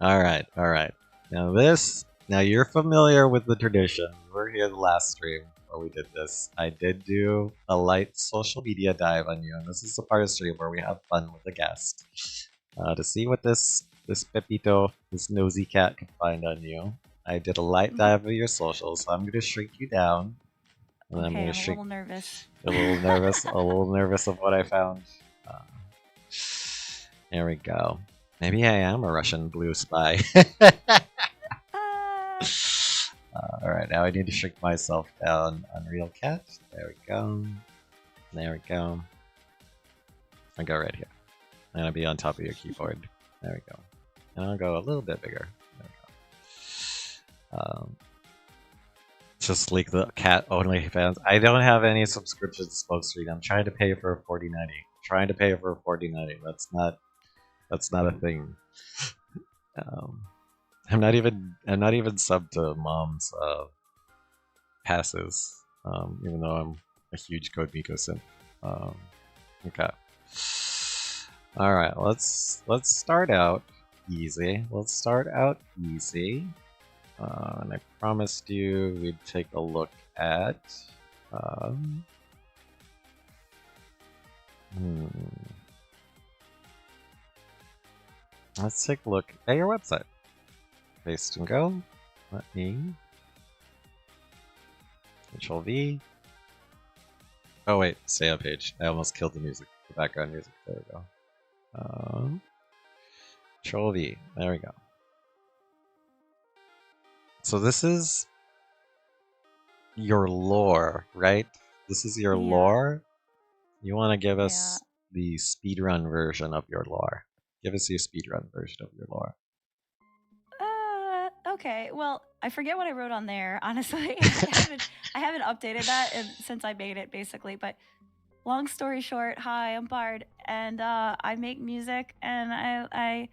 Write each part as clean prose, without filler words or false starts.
All right, all right. Now you're familiar with the tradition. You were here the last stream where we did this. I did do a light social media dive on you, and this is the part of the stream where we have fun with the guest to see what this Pepito, this nosy cat, can find on you. I did a light Mhm. dive of your socials, so I'm going to shrink you down, and I'm Okay, going to I'm a shrink little nervous. a little nervous of what I found. Uh, there we go. Maybe I am a Russian blue spy. Ah, All right, now I need to shrink myself down. Unreal Cat. There we go. There we go. I go right here. I'm gonna be on top of your keyboard. There we go. And I'll go a little bit bigger. There we go. Just like the cat only fans. I don't have any subscriptions to Smokescreen. I'm trying to pay for a 4090. Trying to pay for a 4090. That's not a thing. Um, I'm not even sub to mom's passes. Even though I'm a huge Code Miko simp. Okay. All right, let's start out easy. Let's start out easy. And I promised you we'd take a look at. Um, hmm, let's take a look at your website. Paste and go. Let me Control V. Oh wait, stay on page. I almost killed the music, the background music. There we go. Control V. There we go. So this is your lore, right? This is your yeah, lore. You want to give yeah. us the speedrun version of your lore. Give us your speedrun version of your lore. Okay. Well, I forget what I wrote on there. Honestly, I haven't updated that since I made it, basically. But long story short, hi, I'm Bard, and I make music, and I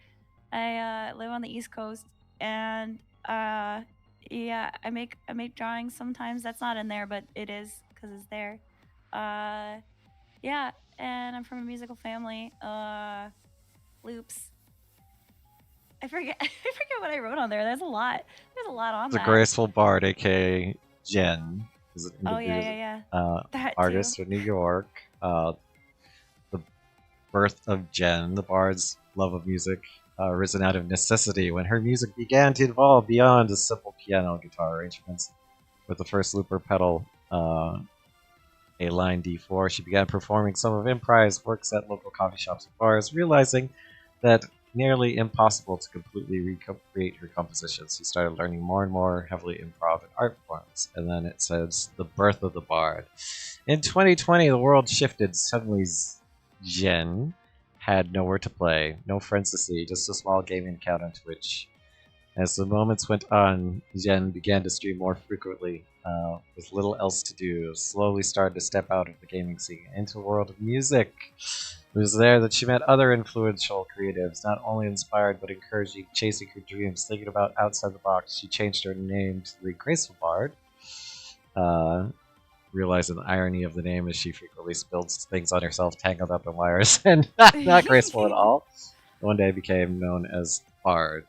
live on the East Coast, and yeah, I make drawings sometimes. That's not in there, but it is because it's there. Uh, yeah, and I'm from a musical family. Loops. I forget. I forget what I wrote on there. There's a lot. There's a lot on The that. Graceful Bard, aka Jen, is an Oh yeah, individual yeah, yeah. That too. artist from New York. The birth of Jen, the bard's love of music, arisen out of necessity when her music began to evolve beyond a simple piano guitar arrangements. With the first looper pedal, a line D4, she began performing some of Impri's works at local coffee shops and bars, realizing that nearly impossible to completely recreate her compositions. She started learning more and more heavily improv and art forms. And then it says, the birth of the bard. In 2020, the world shifted. Suddenly, Jen had nowhere to play, no friends to see, just a small gaming account on Twitch. As the moments went on, Jen began to stream more frequently, with little else to do, slowly started to step out of the gaming scene into the world of music. It was there that she met other influential creatives, not only inspired but encouraging, chasing her dreams, thinking about outside the box. She changed her name to the Graceful Bard, uh, realizing the irony of the name as she frequently spills things on herself, tangled up in wires, and not graceful at all. One day became known as Bard.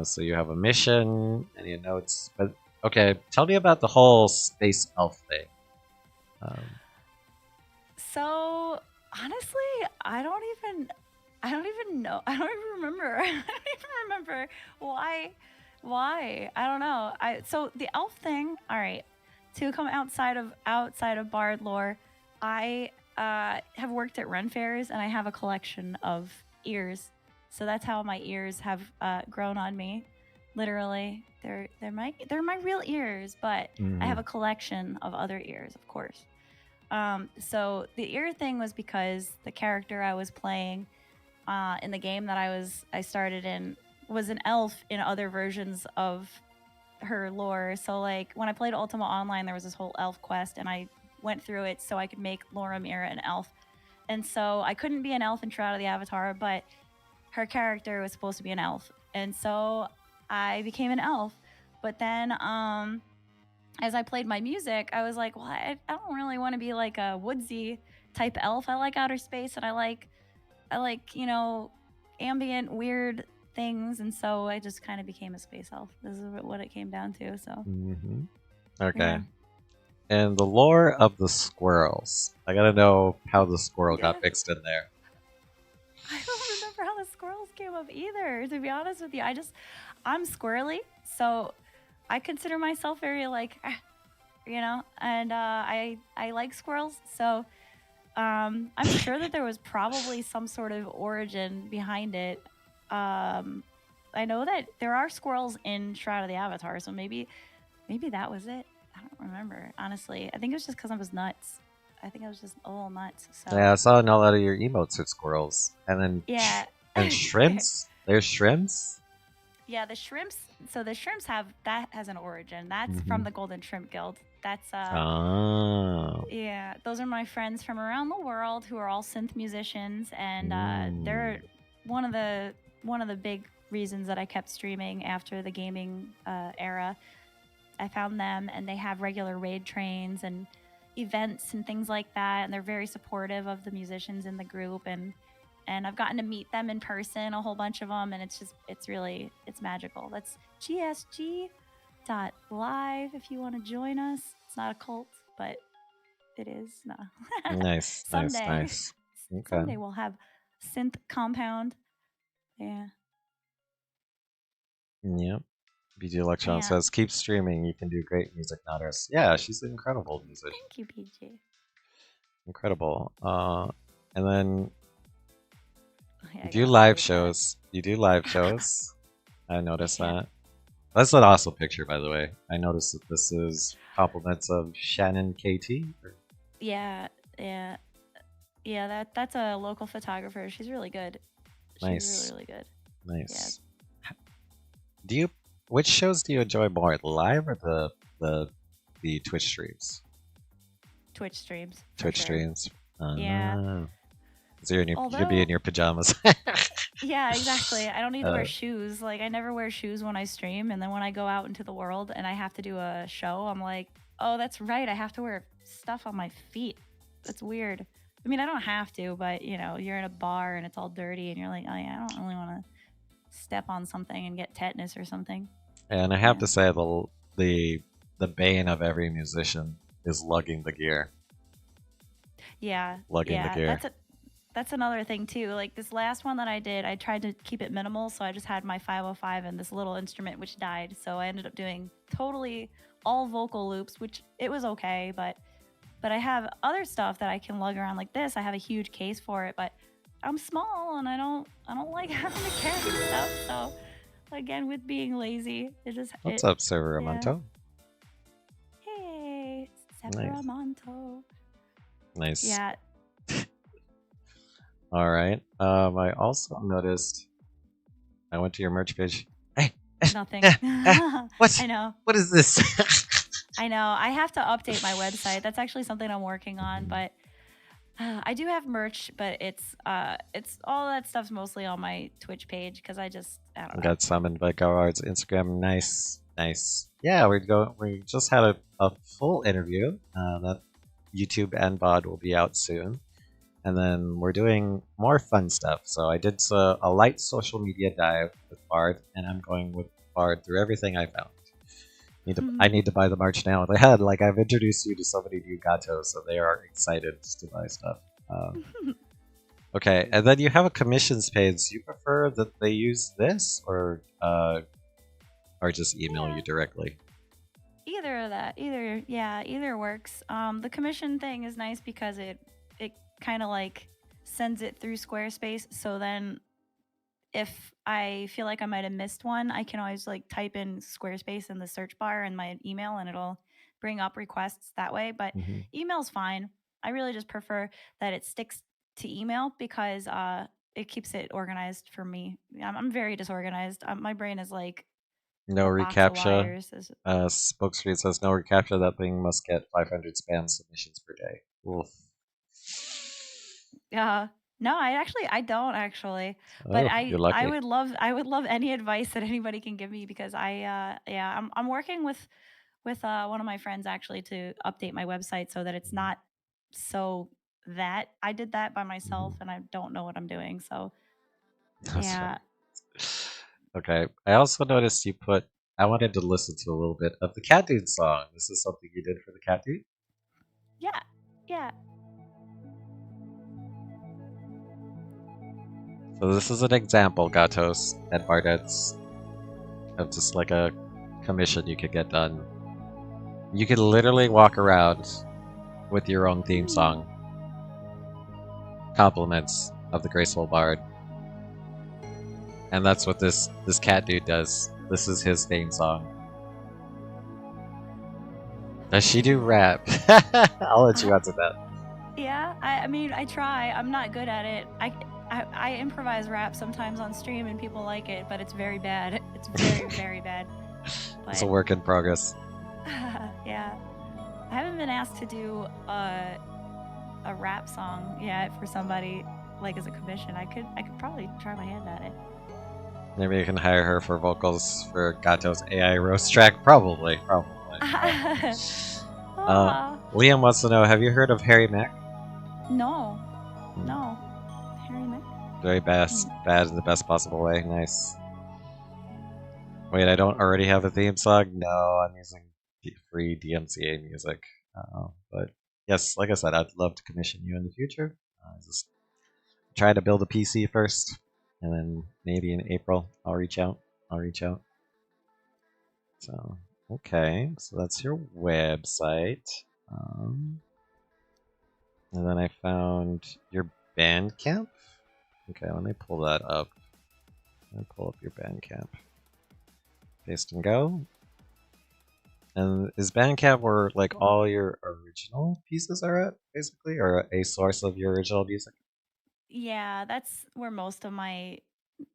So you have a mission, any notes? But okay, tell me about the whole space elf thing. Um, So honestly, I don't even know. I don't even remember. I don't even remember why I don't know. I so the elf thing, all right. To come outside of Bard lore, I have worked at Ren fairs and I have a collection of ears. So that's how my ears have grown on me. Literally, they're my real ears, but I have mhm. a collection of other ears, of course. So the ear thing was because the character I was playing in the game that I started in was an elf in other versions of her lore. So like when I played Ultima Online, there was this whole elf quest, and I went through it so I could make Laura Mira an elf. And so I couldn't be an elf in Shroud of the Avatar, but her character was supposed to be an elf, and so I became an elf. But then as I played my music, I was like, well, I don't really want to be like a woodsy type elf. I like outer space, and I like ambient weird things, and so I just kind of became a space elf. This is what it came down to. So Hmm. Okay. yeah, And the lore of the squirrels. I gotta know how the squirrel yeah. got mixed in there. I don't remember how the squirrels came up either. To be honest with you, I'm squirrely, so I consider myself very like, and I like squirrels. So I'm sure that there was probably some sort of origin behind it. Um, I know that there are squirrels in Shroud of the Avatar, so maybe that was it. I don't remember honestly. I think it was just because I was nuts. I think I was just a little nuts. So Yeah, I saw in a lot of your emotes with squirrels. And then yeah, and shrimps? There's shrimps? yeah. The shrimps. So the shrimps have that has an origin. That's Hmm. from the Golden Shrimp Guild. That's Oh. Yeah, those are my friends from around the world who are all synth musicians, and Mm. they're one of the one of the big reasons that I kept streaming after the gaming era. I found them, and they have regular raid trains and events and things like that, and they're very supportive of the musicians in the group, and I've gotten to meet them in person, a whole bunch of them, and it's magical. That's GSG dot live if you want to join us. It's not a cult, but it is. No. Nice, nice, Someday. nice. Okay. Someday we'll have synth compound. Yeah. Yep. BG Electron Yeah. says, keep streaming. You can do great music, not us. Yeah, she's an incredible musician. Thank you, PG. Incredible. And then Yeah, you I do gotta live update that. shows. You do live shows. I noticed Yeah. that. That's an awesome picture, by the way. I noticed that this is compliments of Shannon KT. Yeah. Yeah. Yeah, that's a local photographer. She's really good. She's really, Nice, really good. Yeah. nice. Do you? Which shows do you enjoy more, the live or the Twitch streams? Twitch streams for Twitch sure. streams. Yeah. Ah, so you could be in Although your pajamas. yeah, exactly. I don't need to wear uh, shoes. Like I never wear shoes when I stream, and then when I go out into the world and I have to do a show, I'm like, "Oh, that's right. I have to wear stuff on my feet." That's weird. I mean, I don't have to, but you're in a bar and it's all dirty and you're like, "Oh yeah, I don't really want to step on something and get tetanus or something." and I have Yeah. to say the the bane of every musician is lugging the gear. Yeah. Lugging the Yeah. gear. That's another thing too. Like this last one that I did, I tried to keep it minimal, so I just had my 505 and this little instrument which died. So I ended up doing totally all vocal loops, which it was okay, but I have other stuff that I can lug around like this. I have a huge case for it, but I'm small and I don't like having to carry stuff. So again, with being lazy, What's it up, yeah. Serveramonto? Hey, Nice, Separamonto. nice. Yeah, All right. I also noticed. I went to your merch page. Hey, nothing. what? I know. What is this? I know. I have to update my website. That's actually something I'm working on, Mhm. but I do have merch, but it's all that stuff's mostly on my Twitch page because I don't know. Got summoned by Garard's Instagram. Nice, nice. Yeah, we just had a full interview. That YouTube and VOD will be out soon. And then we're doing more fun stuff. So I did a light social media dive with Bard, and I'm going with Bard through everything I found. I need to buy the merch now. They had like I've introduced you to so many new gatos, so they are excited to buy stuff. Okay, and then you have a commissions page. Do you prefer that they use this or just email Yeah, you directly? either of that. Either works. The commission thing is nice because it kind of like sends it through Squarespace. So then if I feel like I might have missed one, I can always like type in Squarespace in the search bar in my email and it'll bring up requests that way. But Hmm. email's fine. I really just prefer that it sticks to email because it keeps it organized for me. I'm very disorganized. My brain is like No a box of reCAPTCHA. wires. Spokescreen says no reCAPTCHA. That thing must get 500 spam submissions per day. Oof. Uh, no, I don't actually, but Oh, you're lucky. I would love any advice that anybody can give me because yeah, I'm working with one of my friends actually to update my website so that it's not so that I did that by Hmm. myself and I don't know what I'm doing. So That's Yeah. funny. Okay. I also noticed you put. I wanted to listen to a little bit of the Cat Dude song. This is something you did for the Cat Dude. Yeah. Yeah. So this is an example, Gatos and Bardets, of just like a commission you could get done. You could literally walk around with your own theme Hmm. song. Compliments of the Graceful Bard. And that's what this cat dude does. This is his theme song. Does she do rap? I'll let you answer that. Yeah, I mean, I try. I'm not good at it. I improvise rap sometimes on stream and people like it, but it's very bad. It's very, very bad. It's a But work in progress. yeah, I haven't been asked to do a rap song yet for somebody like as a commission. I could probably try my hand at it. Maybe you can hire her for vocals for Gato's AI roast track. Probably. Ah, Liam wants to know: have you heard of Harry Mack? no, no, Harry Mack. Very bad in the best possible way. Nice. Wait, I don't already have a theme song? No, I'm using free DMCA music. But yes, like I said, I'd love to commission you in the future. Just try to build a PC first, and then maybe in April I'll reach out. I'll reach out. So okay, so that's your website. Um, and then I found your Bandcamp. Okay, let me pull that up. Let me pull up your Bandcamp. Paste and go. And is Bandcamp where like all your original pieces are at, basically, or a source of your original music? Yeah, that's where most of my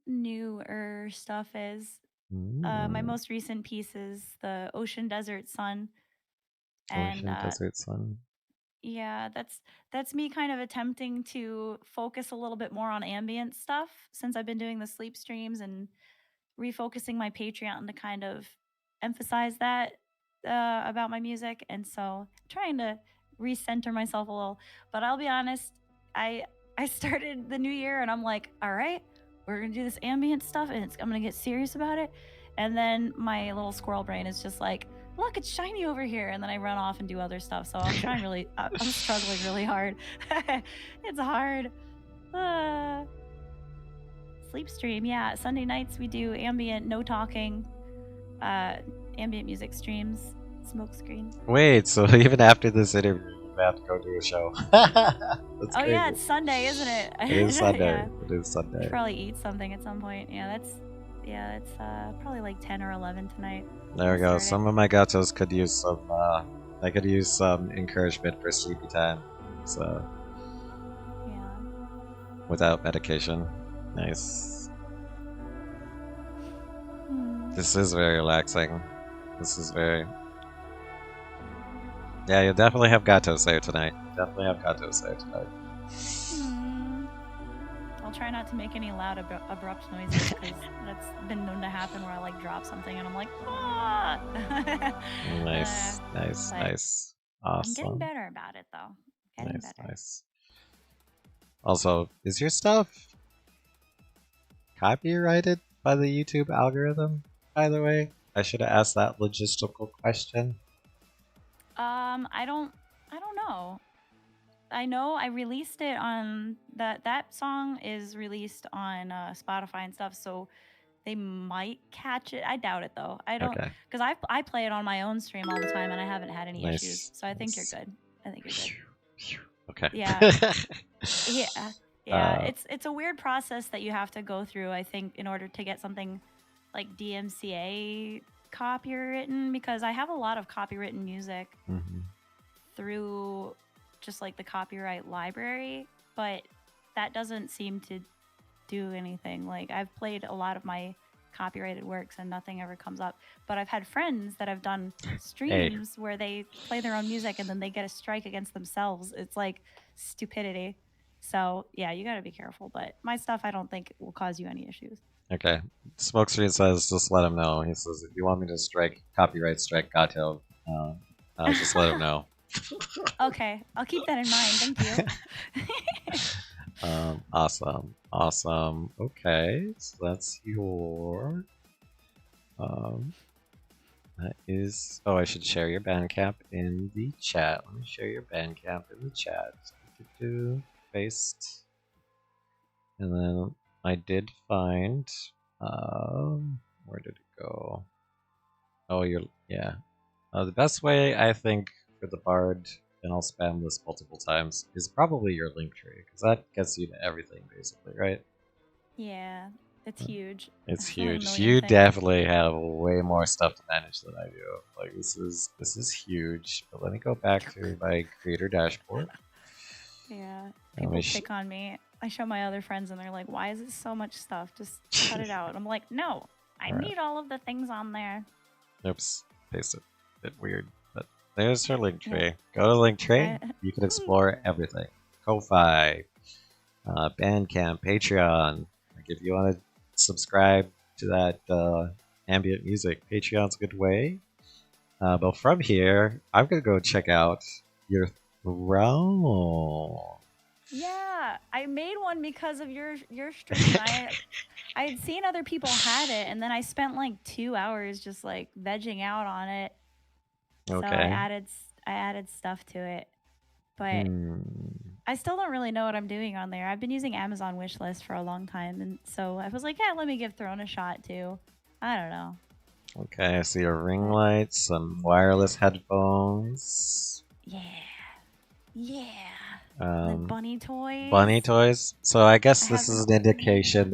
newer stuff is. My Mm. most recent piece is the Ocean Desert Sun, and Ocean, desert, sun. yeah, that's me kind of attempting to focus a little bit more on ambient stuff since I've been doing the sleep streams and refocusing my Patreon to kind of emphasize that about my music, and so trying to recenter myself a little. But I'll be honest, I started the new year and I'm like, all right, we're gonna do this ambient stuff, and I'm gonna get serious about it. And then my little squirrel brain is just like, look, it's shiny over here, and then I run off and do other stuff. So I'm trying really, I'm struggling really hard. It's hard. Uh, Sleep stream, yeah. Sunday nights we do ambient, no talking, uh, ambient music streams, smoke screen. Wait, so even after this interview, you have to go do a show. That's Oh yeah, crazy. it's Sunday, isn't it? It is Sunday. Yeah. It is I should Sunday. probably eat something at some point. Yeah, it's probably like 10 or 11 tonight. There we I'll go. start it. Some of my gatos could use some. I could use some encouragement for sleepy time. So Yeah. without medication, nice. Hmm. This is very relaxing. This is very. Yeah, you definitely have gatos there tonight. Definitely have gatos there tonight. Hmm. I'll try not to make any loud abrupt noises because that's been known to happen where I like drop something and I'm like, ah. Nice, nice, But nice. I'm getting Awesome. better about it though. Getting Nice, better. nice. Also, is your stuff copyrighted by the YouTube algorithm, by the way? I should have asked that logistical question. I don't know. I know I released it on that song is released on Spotify and stuff, so they might catch it. I doubt it though. I don't Okay. because I play it on my own stream all the time and I haven't had any issues. Nice. So I think you're Nice. good. I think you're good. Okay. Yeah. Yeah. Yeah, uh, it's a weird process that you have to go through, I think, in order to get something like DMCA copywritten because I have a lot of copywritten music mhm. through just like the copyright library, but that doesn't seem to do anything. Like I've played a lot of my copyrighted works and nothing ever comes up. But I've had friends that have done Hey. streams where they play their own music and then they get a strike against themselves. It's like stupidity. So yeah, you got to be careful. But my stuff, I don't think will cause you any issues. Okay. Smokescreen says just let him know. He says if you want me to copyright strike Gato, just let him know. Okay, I'll keep that in mind. Thank you. Awesome, awesome. Okay, so that's your um, that is. Oh, I should share your Bandcamp in the chat. Let me share your Bandcamp in the chat. Paste, and then I did find. Where did it go? Oh, you're yeah. The best way I think for the Bard, and I'll spam this multiple times, is probably your link tree because that gets you to everything basically, right? Yeah, it's huge. It's It's like a huge. million You things. definitely have way more stuff to manage than I do. Like this is huge. But let me go back to my creator dashboard. Yeah, Let me people pick on me. I show my other friends and they're like, "Why is it so much stuff? Just cut it out." I'm like, "No, I all right. need all of the things on there." Oops. Paste it. Bit weird, but there's her link Yeah, tree. Go to link tree. I You can explore everything. Ko-fi, Bandcamp, Patreon. Like if you want to subscribe to that ambient music, Patreon's a good way. But from here, I'm gonna go check out your throne. yeah, I made one because of your stream. I had seen other people had it, and then I spent like 2 hours just like vegging out on it. So Okay. I added stuff to it, but Hmm. I still don't really know what I'm doing on there. I've been using Amazon wishlist for a long time, and so I was like, yeah, let me give Throne a shot too. I don't know, Okay, I see a ring but light, some wireless headphones, yeah, yeah. And then um, bunny bunny toys. toys. So I I guess this have is an an indication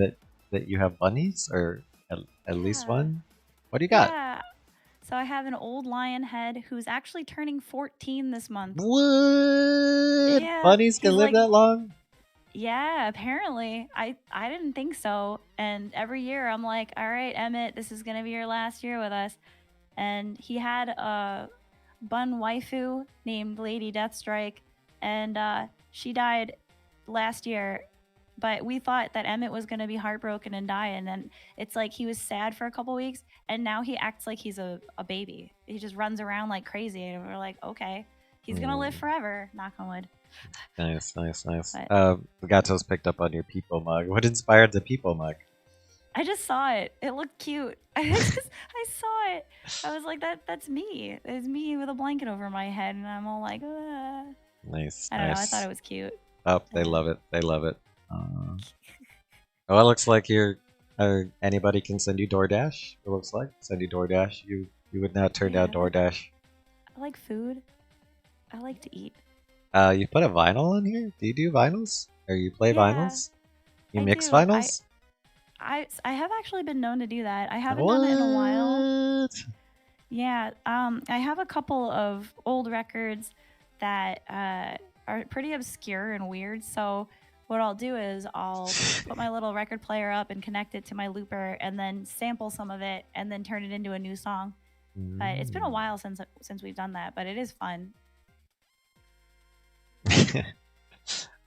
that you have bunnies, or at least yeah, one. What do you got? yeah. So I have an old lion head who's actually turning 14 this month. What? Yeah, Bunnies can he's live like, that long? yeah, apparently. I didn't think so. And every year I'm like, all right, Emmett, this is gonna be your last year with us. And he had a bun waifu named Lady Deathstrike, and she died last year. But we thought that Emmett was gonna be heartbroken and die, and then it's like he was sad for a couple weeks, and now he acts like he's a baby. He just runs around like crazy, and we're like, okay, he's gonna live Hmm. forever. Knock on wood. Nice, nice, nice. But Gato's picked up on your Peepo mug. What inspired the Peepo mug? I just saw it. It looked cute. I saw it. I was like, that's me. It's me with a blanket over my head, and I'm all like, Nice, I don't know. I thought nice. it was cute. Oh, they Yeah. love it. They love it. Oh, it looks like you're. Anybody can send you DoorDash. It looks like send you DoorDash. You would not turn down Yeah. DoorDash. I like food. I like to eat. You put a vinyl on here. Do you do vinyls? Or you play Yeah, vinyls? You I mix do. vinyls? I have actually been known to do that. I haven't done it in a while. What? Yeah. I have a couple of old records that are pretty obscure and weird. So what I'll do is I'll put my little record player up and connect it to my looper, and then sample some of it, and then turn it into a new song. But it's been a Mm. while since we've done that, but it is fun.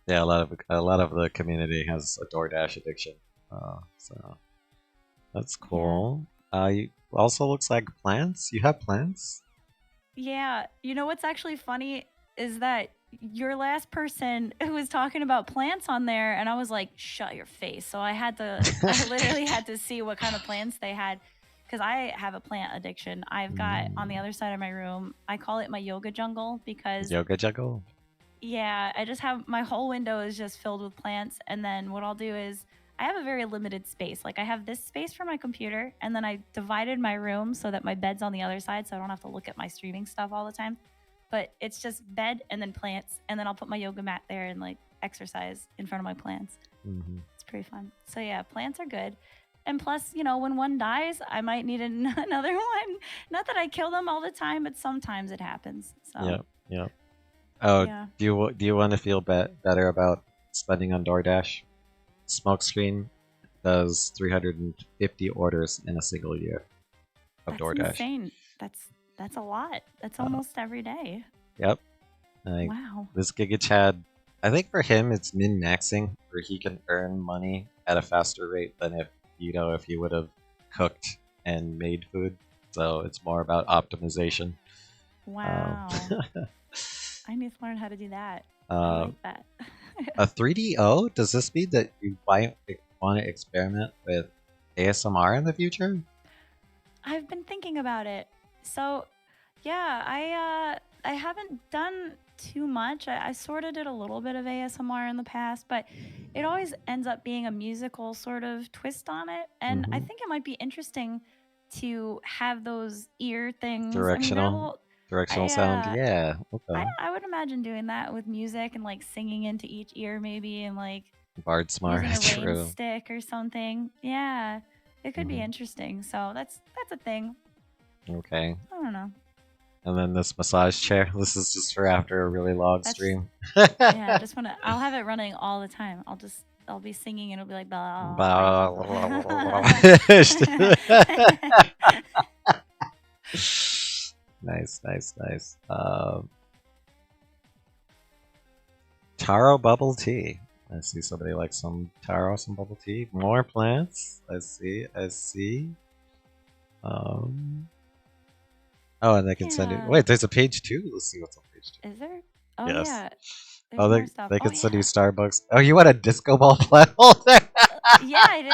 Yeah, a lot of the community has a DoorDash addiction. So that's Yeah. cool. You also looks like plants. You have plants? Yeah, you know what's actually funny is that your last person who was talking about plants on there, and I was like, "Shut your face!" So I literally had to see what kind of plants they had, because I have a plant addiction. I've got on the Mm. other side of my room, I call it my yoga jungle because Yoga juggle. yeah, I just have my whole window is just filled with plants. And then what I'll do is I have a very limited space. Like I have this space for my computer, and then I divided my room so that my bed's on the other side so I don't have to look at my streaming stuff all the time. But it's just bed and then plants, and then I'll put my yoga mat there and like exercise in front of my plants. Hmm. It's pretty fun. So yeah, plants are good. And plus, when one dies, I might need another one. Not that I kill them all the time, but sometimes it happens. So Yep. Yep. Oh, yeah. do you want to feel better about spending on DoorDash? Smokescreen does 350 orders in a single year of That's DoorDash. insane. That's a lot. That's Uh, almost every day. yep. Like Wow. this Giga Chad, I think for him it's min maxing, where he can earn money at a faster rate than if he would have cooked and made food. So it's more about optimization. Um, Wow. I need to learn how to do that. I uh, like that. A 3DO? Does this mean that you might want to experiment with ASMR in the future? I've been thinking about it. So, yeah, I haven't done too much. I sort of did a little bit of ASMR in the past, but it always ends up being a musical sort of twist on it. And I Mm-hmm. think it might be interesting to have those ear things. I mean, they're a Directional, little. directional I sound. uh, Yeah. I Okay. I would imagine doing that with music and like singing into each ear maybe and like Bard smart. using a rain True. stick or something. Yeah, it could be Hmm. interesting. So that's a thing. Okay. I don't know. And then this massage chair. This is just for after a really long That's stream. yeah. I just want to. I'll have it running all the time. I'll be singing and it'll be like blah blah blah. Nice, nice, nice. Taro bubble tea. I see somebody likes some taro, some bubble tea. More plants. I see. I see. Um. Oh, and they can send it. Yeah. Wait, there's a page two. Let's see what's on page two. Is there? Oh Yes. yeah. Oh, There's more they stuff. they Oh can send you yeah. Starbucks. Oh, you want a disco ball plant holder? Yeah, I do.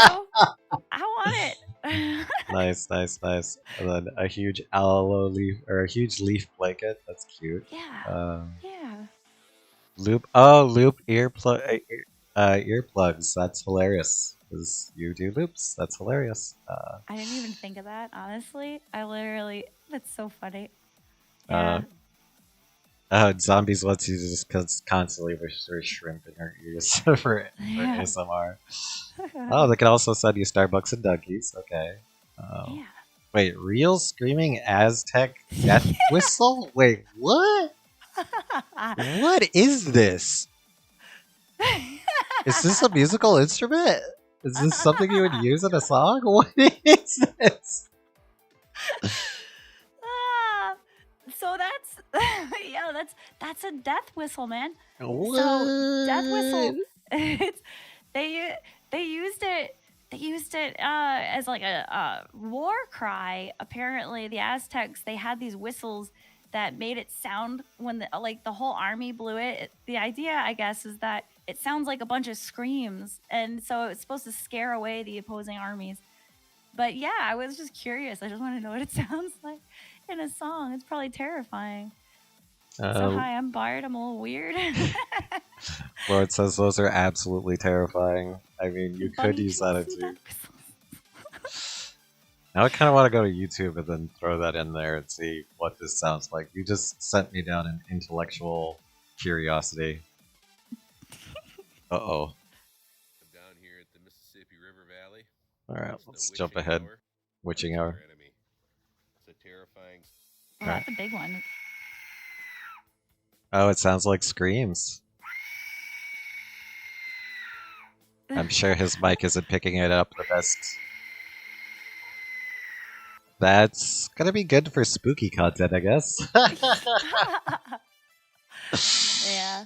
I want it. Nice, nice, nice. And then a huge aloe leaf or a huge leaf blanket. That's cute. Yeah. Um, Yeah. loop. Oh, loop earplugs. That's hilarious. Because you do loops. That's hilarious. I didn't even think of that, honestly. I literally, that's so funny. Uh, Yeah. Zombies lets you just constantly whisper shrimp in your ears for Yeah. ASMR. Oh, they can also send you Starbucks and Dunkies. Okay. Oh. Yeah. Wait, real screaming Aztec death whistle? Wait, what? What is this? Is this a musical instrument? Is this something you would use in a song? What is this? Ah, so that's yeah, that's a death whistle, man. So death What? whistle, it's they they used it as like a war cry. Apparently, the Aztecs they had these whistles that made it sound when the whole army blew it. The idea, I guess, is that it sounds like a bunch of screams, and so it's supposed to scare away the opposing armies. But yeah, I was just curious. I just want to know what it sounds like in a song. It's probably terrifying. So Uh, hi, I'm Bard. I'm a little weird. Lord says those are absolutely terrifying. I mean, you could Bunny use that chooses into. death whistles. Now I kind of want to go to YouTube and then throw that in there and see what this sounds like. You just sent me down an intellectual curiosity. Uh-oh. Down here at the Mississippi River Valley. Alright, It's the let's jump witching ahead. hour. Witching It's hour. our enemy. It's a terrifying. Oh, Alright. that's a big one. Oh, it sounds like screams. I'm sure his mic isn't picking it up the best. That's gonna be good for spooky content, I guess. Yeah.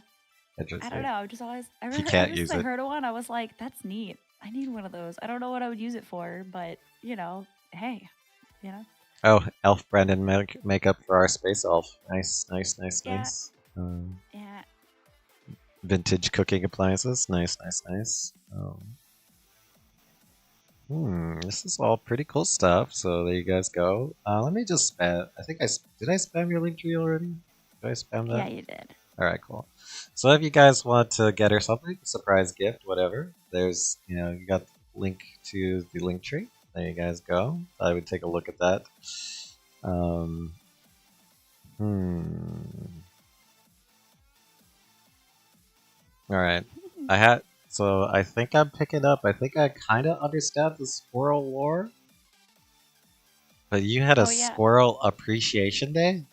I don't Interesting. know. I'm just always He ever can't since use I it. heard of one, I was like, that's neat. I need one of those. I don't know what I would use it for, but hey, you know. Oh, Elf Brandon makeup for our space elf. Nice, nice, nice, Yeah. nice. Yeah. Vintage cooking appliances. Nice, nice, nice. This is all pretty cool stuff. So there you guys go. Let me just spam. I think did I spam your link tree already? Did I spam Yeah, that? you did. All right, cool. So if you guys want to get her something, surprise gift, whatever, there's you got the link to the link tree. There you guys go. I would take a look at that. Um, All right. So I think I'm picking up. I think I kind of understand the squirrel lore. But you had a Oh yeah. squirrel appreciation day?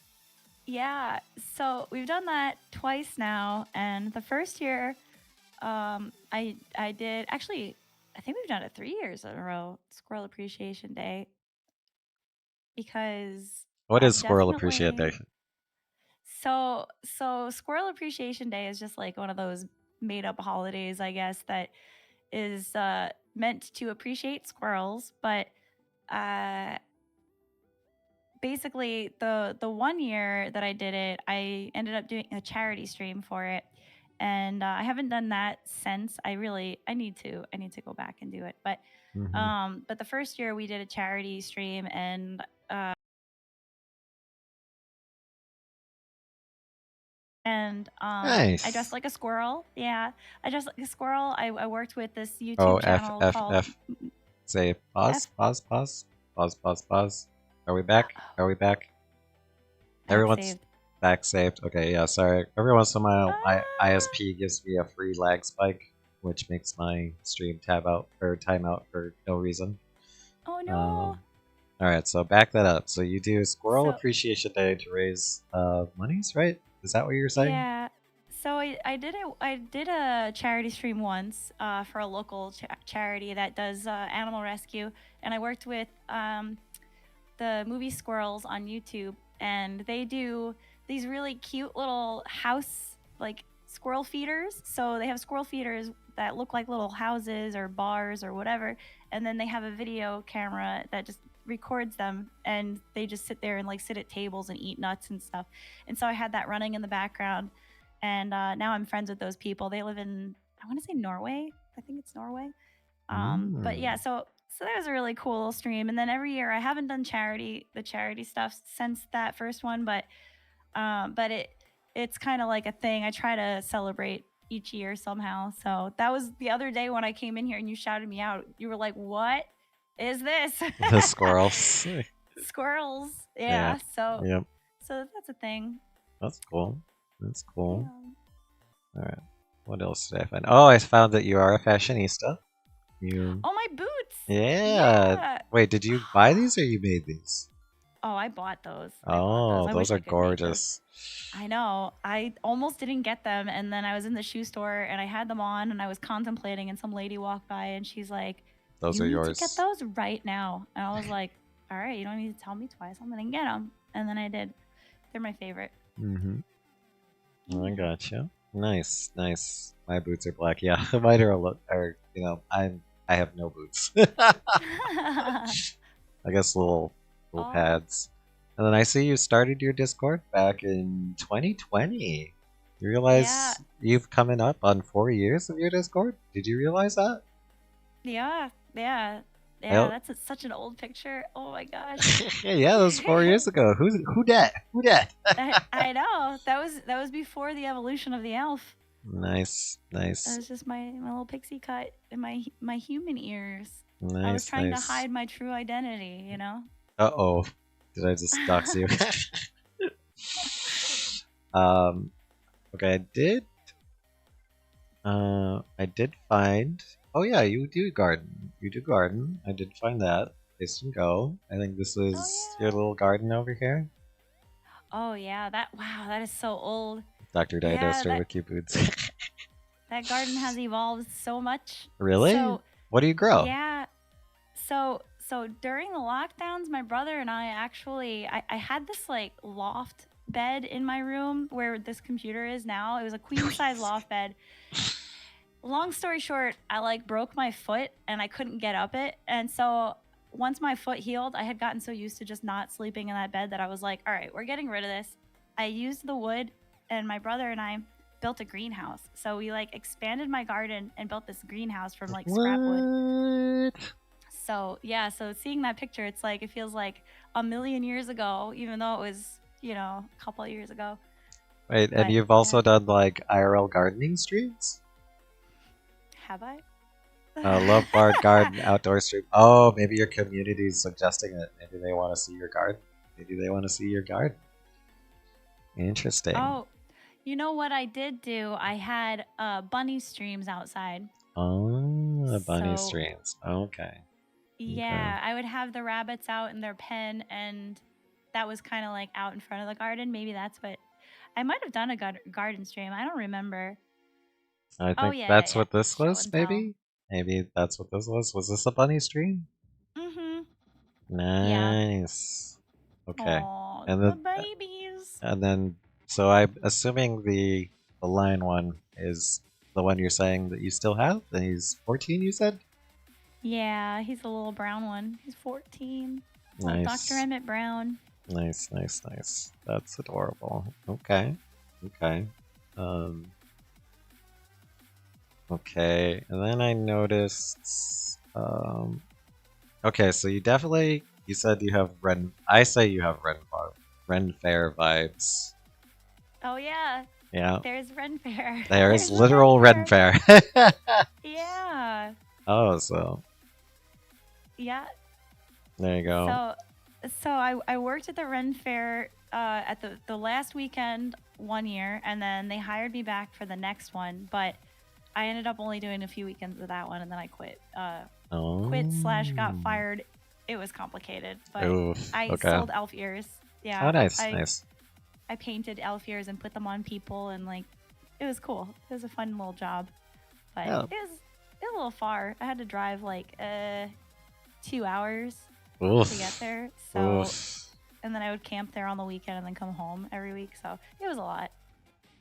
Yeah. So we've done that twice now, and the first year, I did actually. I think we've done it 3 years in a row. Squirrel Appreciation Day, because What is I've squirrel definitely. appreciation? So Squirrel Appreciation Day is just like one of those made up holidays, I guess, that is meant to appreciate squirrels, but uh basically the one year that I did it, I ended up doing a charity stream for it, and I haven't done that since. I need to go back and do it. Hmm. But the first year we did a charity stream, and I dressed Nice. like a squirrel. Yeah, I dressed like a squirrel. I worked with this Oh, YouTube F, channel F, called F. Say pause, F. pause, pause, pause, pause, pause. Are we back? Uh-oh, Are we back? back Everyone's saved. back saved. Okay, yeah, sorry. Every once in a while, Ah! ISP gives me a free lag spike, which makes my stream tab out or time out for no reason. Oh no. Um, all right, so back that up. So you do Squirrel So Appreciation Day to raise monies, right? Is that what you're saying? yeah. So I did a charity stream once for a local charity that does animal rescue, and I worked with the movie Squirrels on YouTube, and they do these really cute little house like squirrel feeders. So they have squirrel feeders that look like little houses or bars or whatever, and then they have a video camera that just records them, and they just sit there and like sit at tables and eat nuts and stuff. And so I had that running in the background, and now I'm friends with those people. They live in, I want to say, Norway. I think it's Norway. But Mm. yeah, so that was a really cool little stream. And then every year I haven't done the charity stuff since that first one, but it's kind of like a thing. I try to celebrate each year somehow. So that was the other day when I came in here and you shouted me out. You were like, "What is this?" The squirrels. Squirrels. Yeah. Yeah. So Yep. so that's a thing. That's cool. That's cool. Yeah. All right. What else did I find? Oh, I found that you are a fashionista. You. Oh, my boots. Yeah. Yeah. Wait, did you buy these or you made these? Oh, I bought those. I bought those. Oh, I those wish are I could make those. gorgeous. I know. I almost didn't get them. And then I was in the shoe store and I had them on and I was contemplating. And some lady walked by and she's like, Those "You are need to get yours. those right now." And I was like, "All right, you don't need to tell me twice. I'm going to get them." And then I did. They're my favorite. Mm-hmm. I Yeah. gotcha. Nice, nice. My boots are black. Yeah, mine are I have no boots. I guess little Oh, pads. And then I see you started your Discord back in 2020. You yeah. realize you've coming up on 4 years of your Discord? Did you realize that? Yeah. Yeah. I Yeah. don't- That's such an old picture. Oh my gosh. yeah, that was 4 years ago. Who dat? Who dat? I know. That was before the evolution of the elf. Nice, That nice, was just my little pixie cut and my human ears. I was nice, trying to nice. hide my true identity, you know? Uh-oh. Did I just dox you? um, okay, I did find. Oh yeah, you do garden. You do garden. I did find that. Place and go. I think this Oh is your yeah. little garden over here. Oh yeah. That is so old. Dr. Yeah, Dinosaur with cute boots. that garden has evolved so much. Really? So What do you grow? yeah. So during the lockdowns, my brother and I actually I had this like loft bed in my room where this computer is now. It was a queen size loft bed. Long story short, I like broke my foot and I couldn't get up it. And so once my foot healed, I had gotten so used to just not sleeping in that bed that I was like, all right, we're getting rid of this. I used the wood and my brother and I built a greenhouse. So we like expanded my garden and built this greenhouse from like scrap wood. What? So yeah, so seeing that picture, it's like it feels like a million years ago, even though it was, a couple of years ago. Wait, and But you've yeah, also done like IRL gardening streams? have I? Love Bar Garden Outdoor Stream. Oh, maybe your community is suggesting it. Maybe they want to see your garden. Maybe they want to see your garden. Interesting. Oh, you know what I did do? I had bunny streams outside. Oh, the bunny So streams. Okay. Okay. yeah, I would have the rabbits out in their pen, and that was kind of like out in front of the garden. Maybe that's what I might have done a garden stream. I don't remember. I Oh think yeah, that's yeah, what this show was, and tell. maybe? Maybe that's what this was. Was this a bunny stream? Mhm. Yeah. Nice. Okay. Oh, And the then babies. and then so I'm assuming the lion one is the one you're saying that you still have? And he's 14, you said? Yeah, he's a little brown one. He's 14. Little Dr. Nice. Emmett Brown. Nice, nice, nice. That's adorable. Okay. Okay. Um Okay, and then I noticed. Okay, so you said you have Ren. I say you have Ren Fair vibes. Oh yeah, Yeah, there's Ren Fair. there is There's the Ren literal Ren Fair. Fair. Yeah, Oh, so yeah. there you go. So, so I worked at the Ren Fair at the last weekend 1 year, and then they hired me back for the next one. But I ended up only doing a few weekends of that one, and then I quit. Quit slash got Oh, fired. It was complicated, but oof. I Okay. sold elf ears. Oh, Yeah, nice, I nice. I painted elf ears and put them on people, and like it was cool. It was a fun little job, but Yeah. it was a little far. I had to drive like 2 hours to get Oof. there. So, Oof. and then I would camp there on the weekend and then come home every week. So it was a lot.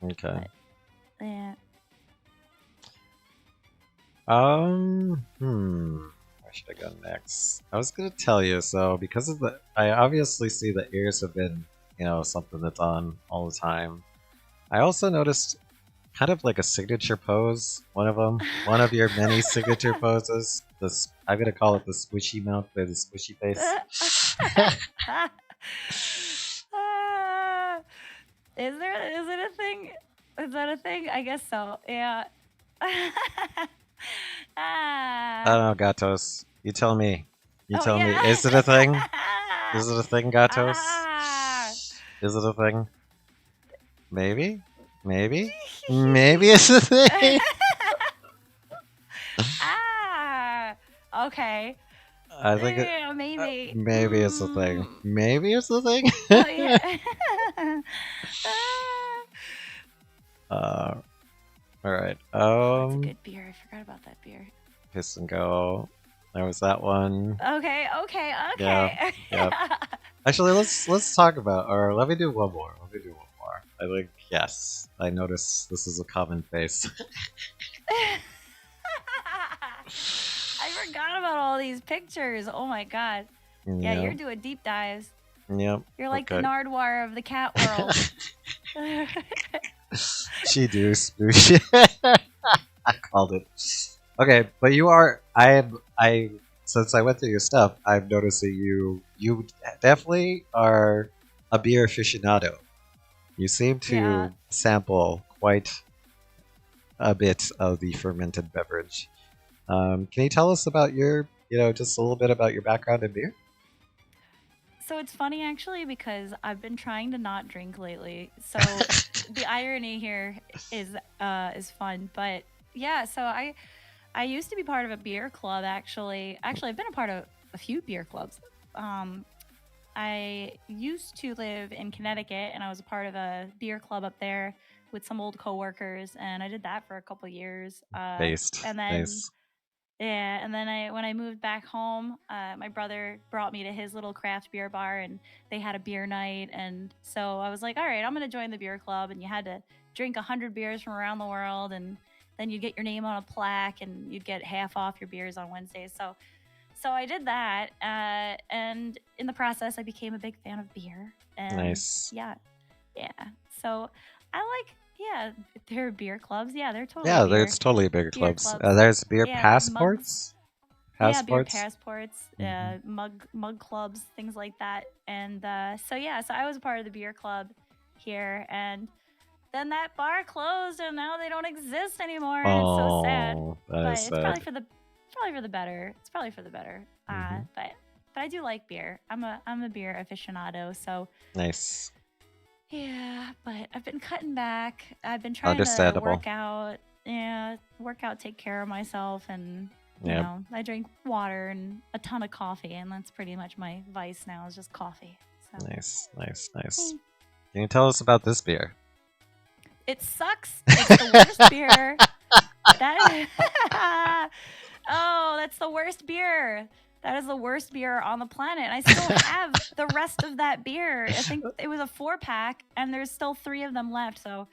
Okay. But yeah. Where should I go next? I was gonna tell you, so because of I obviously see the ears have been, something that's on all the time. I also noticed kind of like a signature pose, one of your many signature poses. I'm gonna call it the squishy mouth with the squishy face. Is it a thing? Is that a thing? I guess so. Yeah. I Ah. don't know, Gatos. You tell me. You Oh tell me. yeah. Is it a thing? Is it a thing, Gatos? Ah. Is it a thing? Maybe? Maybe? Maybe it's a thing? Ah. Okay. I think Yeah, maybe. maybe it's a thing. Maybe it's a thing? Oh yeah. Ah. uh, Alright. Oh, that's a good beer. I forgot about that beer. Piss and Go. There was that one. Okay. Yeah. Yep. Actually, let's talk about, or let me do one more. I think, yes, I notice this is a common face. I forgot about all these pictures. Oh my god. Yeah, you're doing deep dives. Yep. You're like the Okay. Nardwar of the cat world. She do spoosh. I called it. Okay, but I since I went through your stuff, I've noticed that you definitely are a beer aficionado. You seem to Yeah. sample quite a bit of the fermented beverage. Can you tell us about just a little bit about your background in beer? So it's funny actually because I've been trying to not drink lately. So the irony here is fun, but yeah. So I used to be part of a beer club actually. Actually, I've been a part of a few beer clubs. Um, I used to live in Connecticut, and I was a part of a beer club up there with some old coworkers, and I did that for a couple years. Based. And then Nice. yeah, and then when I moved back home, my brother brought me to his little craft beer bar, and they had a beer night, and so I was like, all right, I'm gonna join the beer club, and you had to drink 100 beers from around the world, and then you'd get your name on a plaque, and you'd get half off your beers on Wednesdays. So I did that, and in the process, I became a big fan of beer, and Nice. yeah, yeah. So I like, yeah, there are beer clubs. Yeah, they're totally Yeah, beer there's totally bigger beer clubs. clubs. There's beer Yeah, mugs. passports. Yeah, beer Passports. passports, Mhm. mug clubs, things like that. And so yeah, so I was a part of the beer club here, and then that bar closed, and now they don't exist anymore, and it's so sad. Oh, that But is it's sad. probably for the better. It's probably for the better. Mhm. But I do like beer. I'm a beer aficionado. So Nice. yeah, but I've been cutting back. I've been trying to Understandable. work out. Yeah, work out, take care of myself, and Yeah. I drink water and a ton of coffee, and that's pretty much my vice now is just coffee. So Nice. Nice. Nice. eh. Can you tell us about this beer? It sucks. It's the worst beer. That oh, that's the worst beer. That is the worst beer on the planet. And I still have the rest of that beer. I think it was a 4-pack, and there's still 3 of them left. So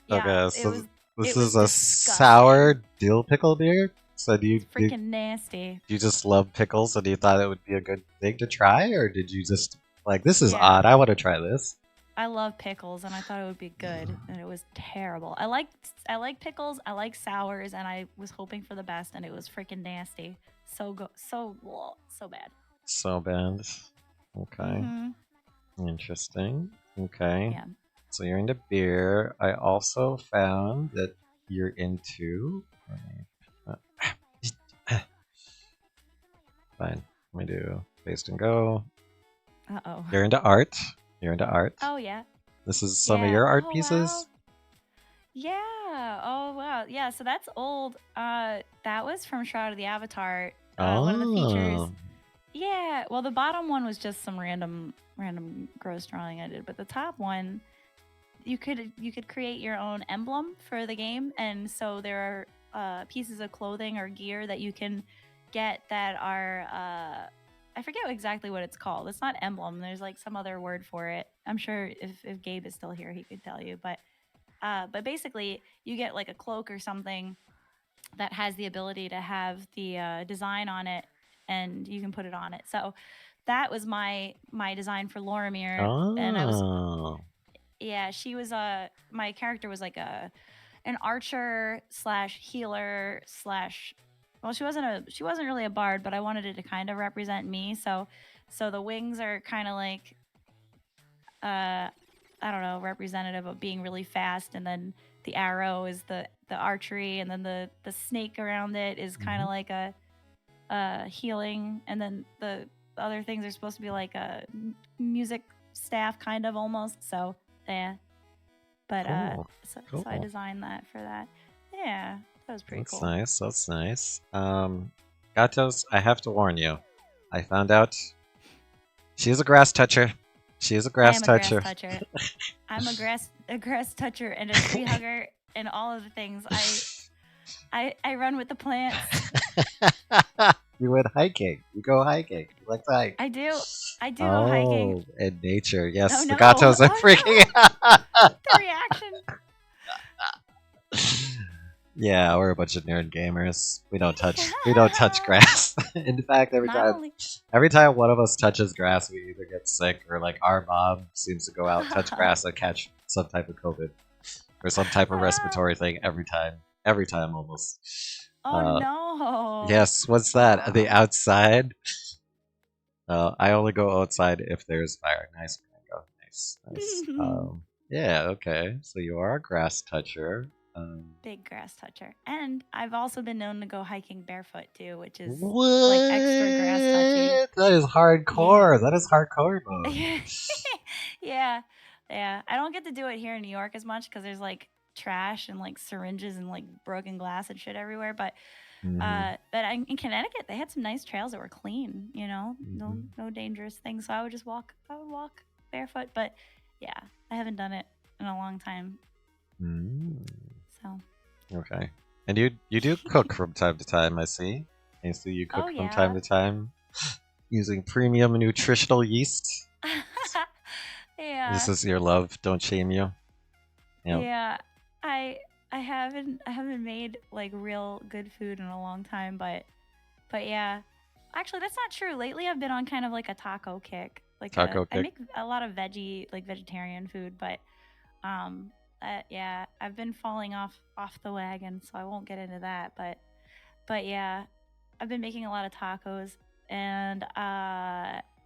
yeah, Okay, so this it was is a sour disgusting. dill pickle beer. So It's freaking nasty. you just love pickles and you thought it would be a good thing to try, or did you just like this is Yeah. odd? I want to try this. I love pickles, and I thought it would be good, and it was terrible. I like pickles. I like sours, and I was hoping for the best, and it was freaking nasty. So bad. So bad. Okay. Mm-hmm. Interesting. Okay. Yeah. So you're into beer. I also found that you're into. Fine. Let me do paste and go. Uh-oh. You're into art. You're into art. Oh yeah. This is some of Yeah. your art Oh wow. pieces. Yeah. Oh wow. Yeah. So that's old. That was from Shroud of the Avatar. One of the features. Oh. Yeah. Well, the bottom one was just some random gross drawing I did, but the top one, you could create your own emblem for the game, and so there are pieces of clothing or gear that you can get that are I forget exactly what it's called. It's not emblem. There's like some other word for it. I'm sure if Gabe is still here, he could tell you. But basically, you get like a cloak or something that has the ability to have the design on it, and you can put it on it. So that was my design for Lorimir, and I was Oh. yeah, she was my character was like an archer slash healer slash well, she wasn't really a bard, but I wanted it to kind of represent me. So the wings are kind of like I don't know, representative of being really fast, and then the arrow is the archery, and then the snake around it is kind of like a healing, and then the other things are supposed to be like a music staff kind of almost. So yeah, but Cool. so I Cool. designed that for that. Yeah, that was pretty That's cool. nice. That's nice. Gatos, I have to warn you. I found out she's a grass toucher. She is a I grass am a toucher. grass toucher. I'm a grass toucher and a tree hugger and all of the things. I run with the plants. You went hiking. You go hiking. You like to hike. I do. I do go hiking. Oh, and nature. Yes, Oh the no! gatos are Oh freaking no! out. The reaction. Yeah, we're a bunch of nerd gamers. We don't touch grass. In fact, Not only. every time one of us touches grass, we either get sick or like our mom seems to go out, touch grass, and catch some type of COVID or some type of respiratory thing every time. Every time almost. Oh no! Yes, what's that? The Aw. outside? I only go outside if there's fire. Nice, Mango. Nice, nice. Yeah, okay. So you are a grass toucher. Big grass toucher. And I've also been known to go hiking barefoot too, which is What? like extra grass touchy. That is hardcore. That is hardcore mode. Yeah. Yeah. I don't get to do it here in New York as much because there's like trash and like syringes and like broken glass and shit everywhere. But in Connecticut, they had some nice trails that were clean, no dangerous things. So I would walk barefoot. But yeah, I haven't done it in a long time. So Okay. And you do cook from time to time, I see. I see you cook from time to time using premium nutritional yeast. Yeah. This is your love. Don't shame you. Yep. Yeah. I haven't made like real good food in a long time, but yeah. Actually, that's not true. Lately, I've been on kind of like a taco kick. I make a lot of vegetarian food, but yeah, I've been falling off the wagon, so I won't get into that. But yeah, I've been making a lot of tacos and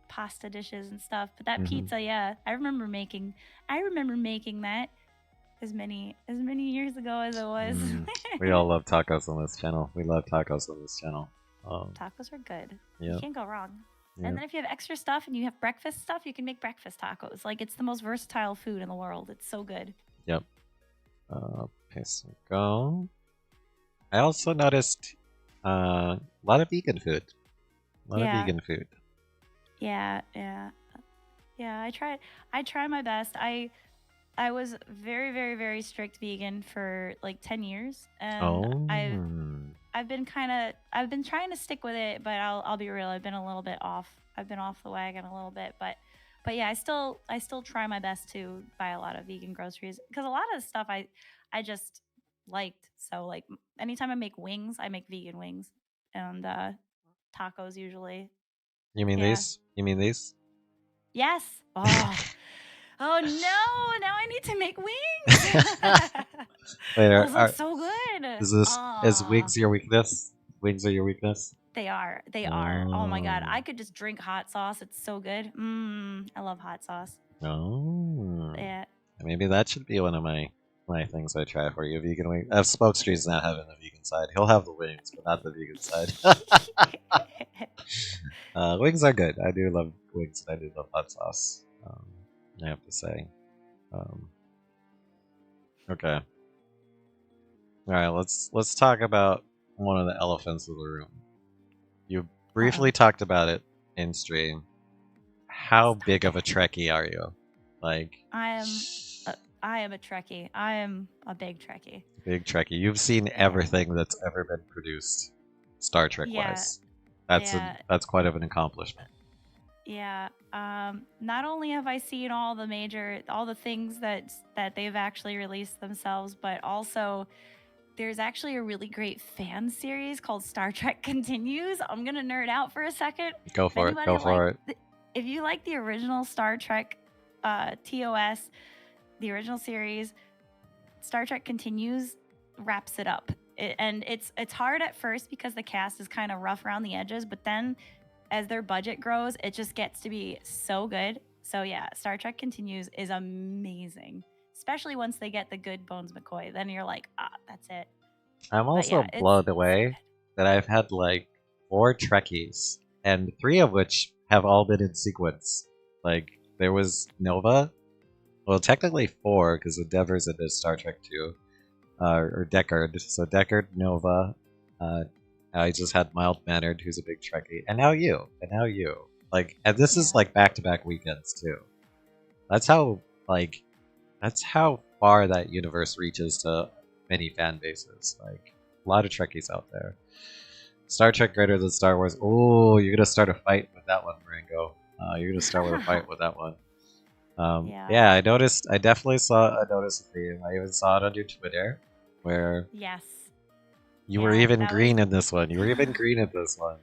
pasta dishes and stuff. But that pizza, yeah, I remember making that as many years ago as it was. We all love tacos on this channel. We love tacos on this channel. Tacos are good. Yep. You can't go wrong. Yep. And then if you have extra stuff and you have breakfast stuff, you can make breakfast tacos. Like, it's the most versatile food in the world. It's so good. Yep. Okay, so go. I also noticed a lot of vegan food. A lot of vegan food. Yeah. I try my best. I was very, very, very strict vegan for like 10 years, and I've been trying to stick with it, but I'll be real. I've been a little bit off. I've been off the wagon a little bit, but yeah, I still try my best to buy a lot of vegan groceries because a lot of the stuff I just liked. So like anytime I make wings, I make vegan wings and tacos usually. You mean these? You mean these? Yes. Oh. Oh no! Now I need to make wings. Wait, Those look so good. is Ah, wigs your weakness? Wings are your weakness? they are. They are. Oh my god! Oh, I could just drink hot sauce. It's so good. I love hot sauce. oh. Yeah. Maybe that should be one of my things I try for you. Vegan wing. Smokestreet's not having the vegan side. He'll have the wings, but not the vegan side. Wings are good. I do love wings, and I do love hot sauce. I have to say. Um, okay. All right. Let's talk about one of the elephants in the room. You briefly Uh-oh. talked about it in stream. How Stop big of a it. Trekkie are you? Like, I am. I am a Trekkie. I am a big Trekkie. big Trekkie. You've seen Yeah. everything that's ever been produced, Star Trek Yeah. wise. Yeah. That's quite of an accomplishment. Yeah. Not only have I seen all the things that they've actually released themselves, but also there's actually a really great fan series called Star Trek Continues. I'm gonna nerd out for a second. Go If for it. anybody Go for it. if you like the original Star Trek, TOS, the original series, Star Trek Continues wraps it up. And it's hard at first because the cast is kind of rough around the edges, but then as their budget grows, it just gets to be so good. So yeah, Star Trek Continues is amazing, especially once they get the good Bones McCoy. Then you're like, that's it. I'm But also yeah, it's blown so away good. that I've had like 4 Trekkies, and 3 of which have all been in sequence. Like, there was Nova. Well, technically 4, because Endeavor's in Star Trek 2. Or Deckard. So Deckard, Nova. Uh, I just had Mild Mannered, who's a big Trekkie, and now you, and now you. Like, and this is Yeah. like back-to-back weekends too. That's how like that's how far that universe reaches to many fan bases. Like, a lot of Trekkies out there. Star Trek greater than Star Wars. Oh, you're gonna start a fight with that one, Maringo. You're gonna start with a fight with that one. Yeah. Yeah, I noticed. I definitely noticed a theme. I even saw it on your Twitter, where Yes. you were Yeah. even That was. green in this one. You were even green in this one.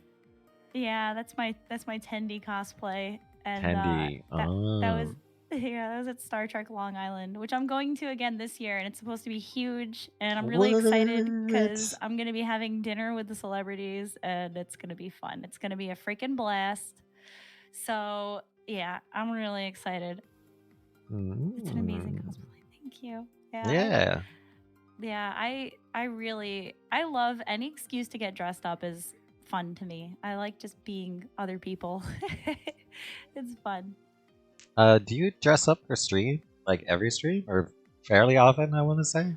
Yeah, that's my Tendi cosplay, and Tandy. that was Oh. yeah, that was at Star Trek Long Island, which I'm going to again this year, and it's supposed to be huge, and I'm really excited because What? I'm gonna be having dinner with the celebrities, and it's gonna be fun. It's gonna be a freaking blast. So yeah, I'm really excited. It's an amazing Mm. cosplay. Thank you. Yeah, Yeah. I love any excuse to get dressed up is fun to me. I like just being other people. It's fun. Do you dress up for stream? Like every stream? Or fairly often, I want to say?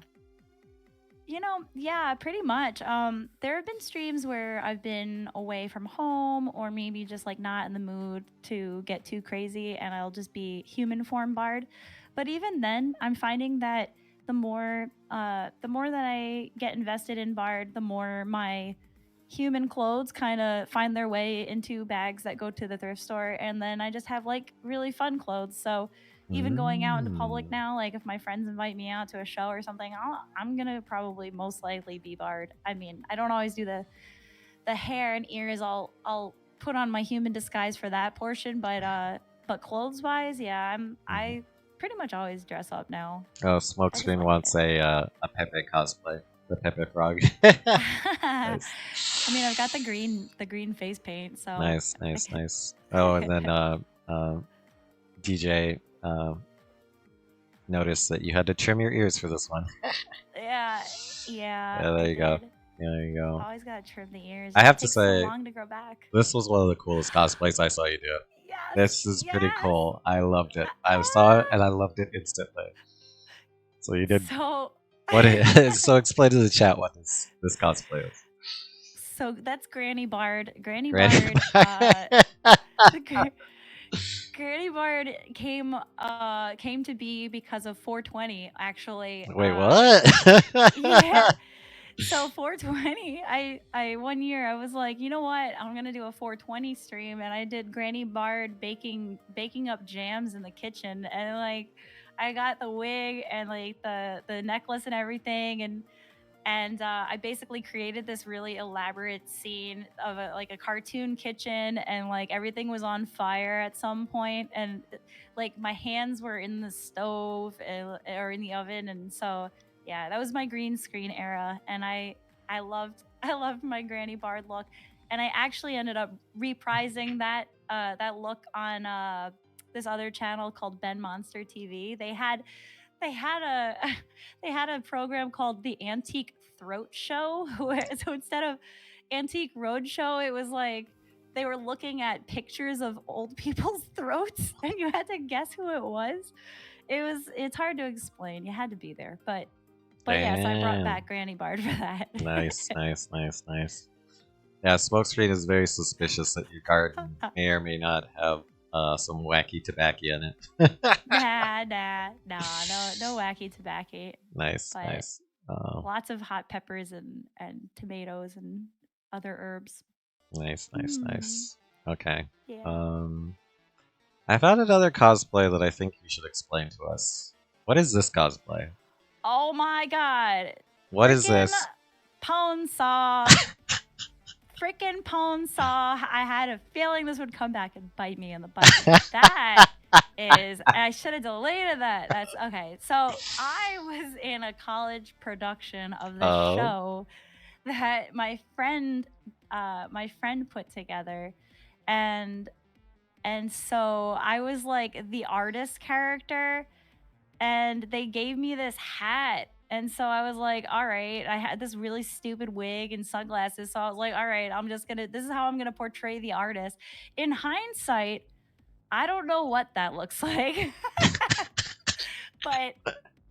Yeah, pretty much. There have been streams where I've been away from home or maybe just like not in the mood to get too crazy and I'll just be human form bard. But even then, I'm finding that the more that I get invested in bard, the more my human clothes kind of find their way into bags that go to the thrift store and then I just have like really fun clothes. So even going out into public Mm. now, like if my friends invite me out to a show or something, I'm gonna probably most likely be barred. I mean, I don't always do the hair and ears. I'll put on my human disguise for that portion, but clothes wise, yeah, Mhm. I pretty much always dress up now. Oh, I just Smokescreen like wants it. a Pepe cosplay. The Pepe Frog. I Nice. mean, I've got the green face paint, so Nice, I nice, could. nice. Oh, and then DJ noticed that you had to trim your ears for this one. Yeah, yeah, Yeah, I there you go. did. Yeah, there you go. Always gotta trim the ears. I It have to takes so say, long to grow back. this was one of the coolest cosplays I saw you do. Yes, This is pretty yes. cool. I loved it. I saw it and I loved it instantly. So you did So, what? So explain to the chat what this cosplay is. so that's Granny Bard. Granny Granny. Bard. The Granny Bard came to be because of 420. Actually, Wait, what? yeah. So 420, I one year I was like, you know what? I'm gonna do a 420 stream, and I did Granny Bard baking up jams in the kitchen, and like I got the wig and like the necklace and everything, and and I basically created this really elaborate scene of a cartoon kitchen, and like everything was on fire at some point, and like my hands were in the stove or in the oven, and so yeah, that was my green screen era, and I loved I loved my Granny Bard look, and I actually ended up reprising that look on this other channel called Ben Monster TV. They had a they had a program called the Antique Throat Show, where so instead of Antique Roadshow, it was like they were looking at pictures of old people's throats, and you had to guess who it was. It's hard to explain. You had to be there, but yes, I brought Damn. back Granny Bard for that. Nice, nice, nice, nice. Yeah, Smokescreen is very suspicious that your garden may or may not have some wacky tobacco in it. Nah, no wacky tobacco. Nice, But nice. lots of hot peppers and tomatoes and other herbs. Nice, nice, Mm. nice. Okay. Yeah. I found another cosplay that I think you should explain to us. What is this cosplay? Oh my god. What is this? Pwn Saw. Freaking Pwn Saw. I had a feeling this would come back and bite me in the butt. That is, I should have deleted that. That's okay. So I was in a college production of this show that my friend put together, and so I was like the artist character, and they gave me this hat. And so I was like, all right, I had this really stupid wig and sunglasses. So I was like, all right, this is how I'm going to portray the artist. In hindsight, I don't know what that looks like. But,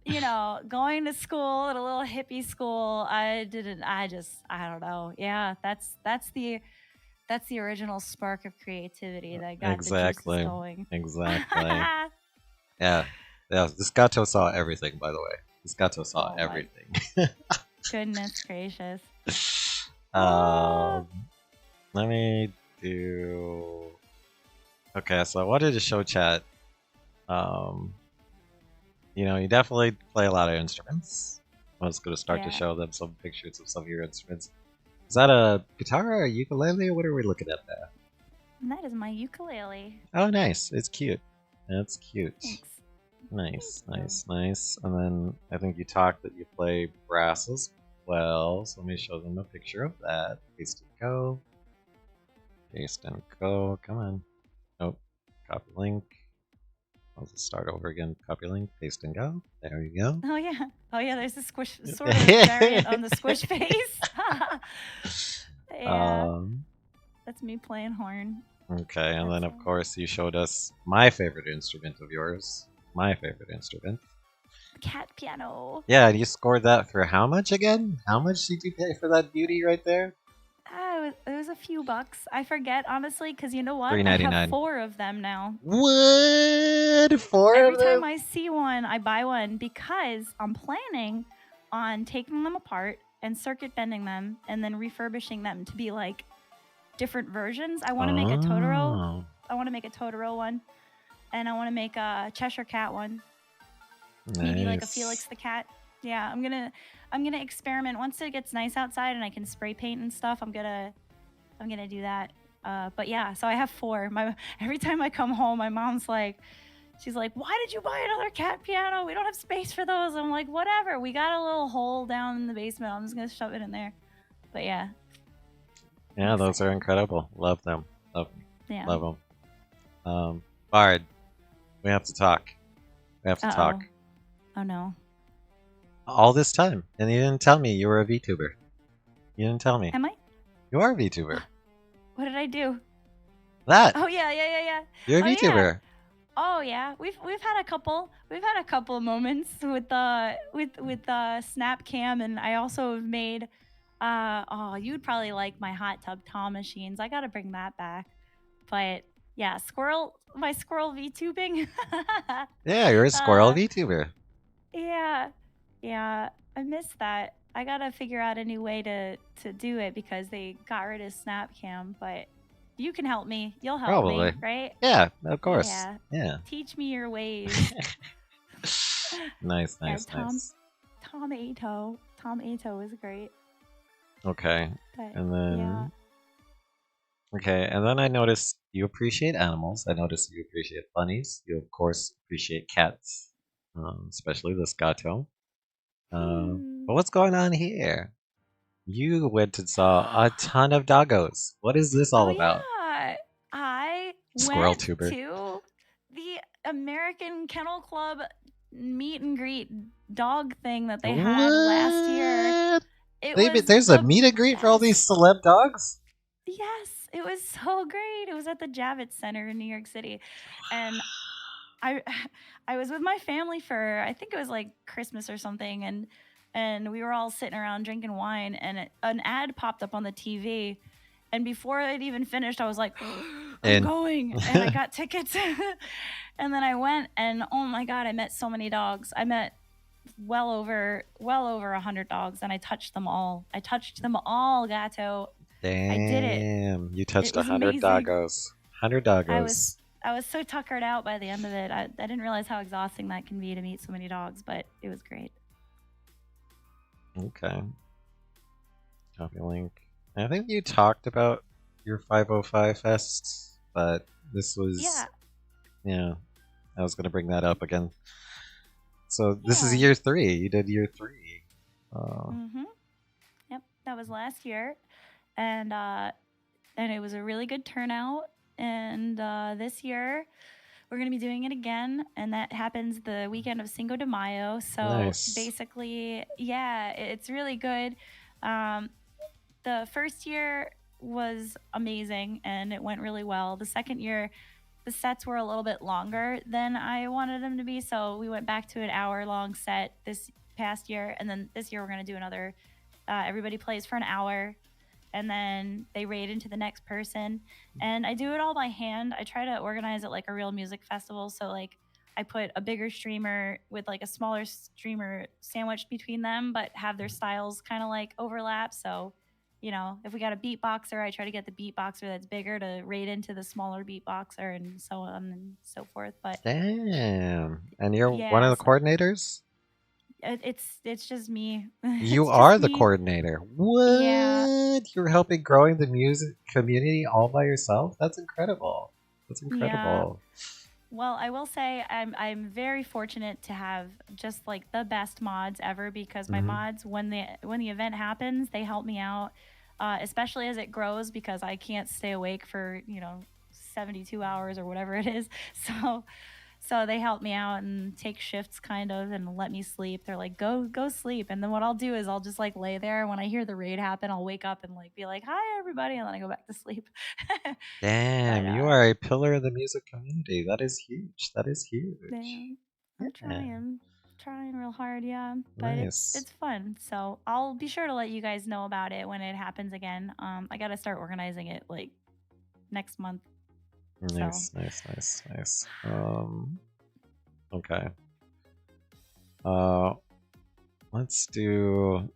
you know, going to school at a little hippie school, I don't know. Yeah, that's the original spark of creativity that got the juices going. Exactly. Yeah. This Gato saw everything, by the way. This Gato saw everything. Goodness gracious. Let me do. Okay, so I wanted to show chat. You know, you definitely play a lot of instruments. I was going to start to show them some pictures of some of your instruments. Is that a guitar or a ukulele? What are we looking at there? That is my ukulele. Oh, nice. It's cute. That's cute. Thanks. Nice, nice, nice. And then I think you talked that you play brass as well. So let me show them a picture of that. Paste and go. Paste and go. Come on. Nope. Copy link. I'll just start over again. Copy link. Paste and go. There you go. Oh yeah. Oh yeah. There's a squish sort of variant on the squish face. Yeah. That's me playing horn. Okay, and then of course you showed us my favorite instrument of yours. My favorite instrument. Cat piano. Yeah, and you scored that for how much again? How much did you pay for that beauty right there? It was a few bucks. I forget, honestly, because you know what? $3.99. I have 4 of them now. What? 4 Every of them? time I see one, I buy one because I'm planning on taking them apart and circuit bending them and then refurbishing them to be like different versions. I want to make a Totoro. I want to make a Totoro one. And I want to make a Cheshire Cat one. Nice. Maybe like a Felix the Cat. Yeah, I'm gonna experiment once it gets nice outside and I can spray paint and stuff. I'm gonna do that. But yeah, so I have 4. Every time I come home, my mom's like, she's like, "Why did you buy another cat piano? We don't have space for those." I'm like, "Whatever. We got a little hole down in the basement. I'm just gonna shove it in there." But yeah. Yeah, those are incredible. Love them. Love them. Yeah. Love them. Bard, we have to talk. We have to talk. Oh no. All this time, and you didn't tell me you were a VTuber. You didn't tell me. Am I? You are a VTuber. What did I do? That. Oh yeah. You're a VTuber. Yeah. Oh yeah, we've had a couple of moments with Snap Cam, and I also have made you'd probably like my hot tub Tom machines. I gotta bring that back. But yeah, my squirrel VTubing. Yeah, you're a squirrel VTuber. Yeah, I miss that. I gotta figure out a new way to do it because they got rid of Snap Cam, but you can help me. You'll help me, right? Yeah, of course. Yeah. Teach me your ways. Nice. Tom Ato. Tom Ato was great. Okay. But And then yeah. okay, and then I noticed you appreciate animals. I noticed you appreciate bunnies. You of course appreciate cats, especially this gato. But what's going on here? You went and saw a ton of doggos. What is this Oh all about? yeah, I Squirrel went tuber. to the American Kennel Club meet and greet dog thing that they had last year. What? It was There's a the meet and greet for all these best. celeb dogs? Yes, it was so great. It was at the Javits Center in New York City, and I I was with my family for I think it was like Christmas or something, and we were all sitting around drinking wine, and an ad popped up on the TV, and before I'd even finished, I was like, I'm And going, and I got tickets, and then I went, and oh my god, I met so many dogs. I met well over 100 dogs, and I touched them all. I touched them all, Gato. I did it. damn, you It touched was 100 amazing. doggos. 100 I doggos. was I was so tuckered out by the end of it. I didn't realize how exhausting that can be to meet so many dogs, but it was great. Okay. Copy link. I think you talked about your 505 fest, but this was Yeah, I was gonna bring that up again. So this is yeah. year 3. You did year 3. Mhm. Yep, that was last year, and it was a really good turnout. And this year we're gonna be doing it again, and that happens the weekend of Cinco de Mayo. So Nice. basically, yeah, it's really good. Um, the first year was amazing and it went really well. The second year, the sets were a little bit longer than I wanted them to be, so we went back to an hour-long set this past year, and then this year we're gonna do another. Everybody plays for an hour, and then they raid into the next person. And I do it all by hand. I try to organize it like a real music festival. So like I put a bigger streamer with like a smaller streamer sandwiched between them, but have their styles kind of like overlap. So, if we got a beatboxer, I try to get the beatboxer that's bigger to raid into the smaller beatboxer and so on and so forth. But Damn. And you're one yeah, of the so coordinators? it's just me. You It's are just the me. coordinator. Yeah. What? You're helping growing the music community all by yourself? That's incredible. That's Yeah. incredible. Well, I will say I'm very fortunate to have just like the best mods ever because my Hmm. mods when the event happens they help me out, especially as it grows because I can't stay awake for 72 hours or whatever it is. So they help me out and take shifts kind of and let me sleep. They're like go sleep, and then what I'll do is I'll just like lay there. When I hear the raid happen, I'll wake up and like be like hi everybody, and then I go back to sleep. But Damn, you are a pillar of the music community. That is huge. That is huge. yeah, I'm Yeah, trying real hard, yeah. But it's nice. it's fun. So I'll be sure to let you guys know about it when it happens again. I gotta start organizing it like next month. So Nice, nice, nice, nice. Okay. Uh, let's do.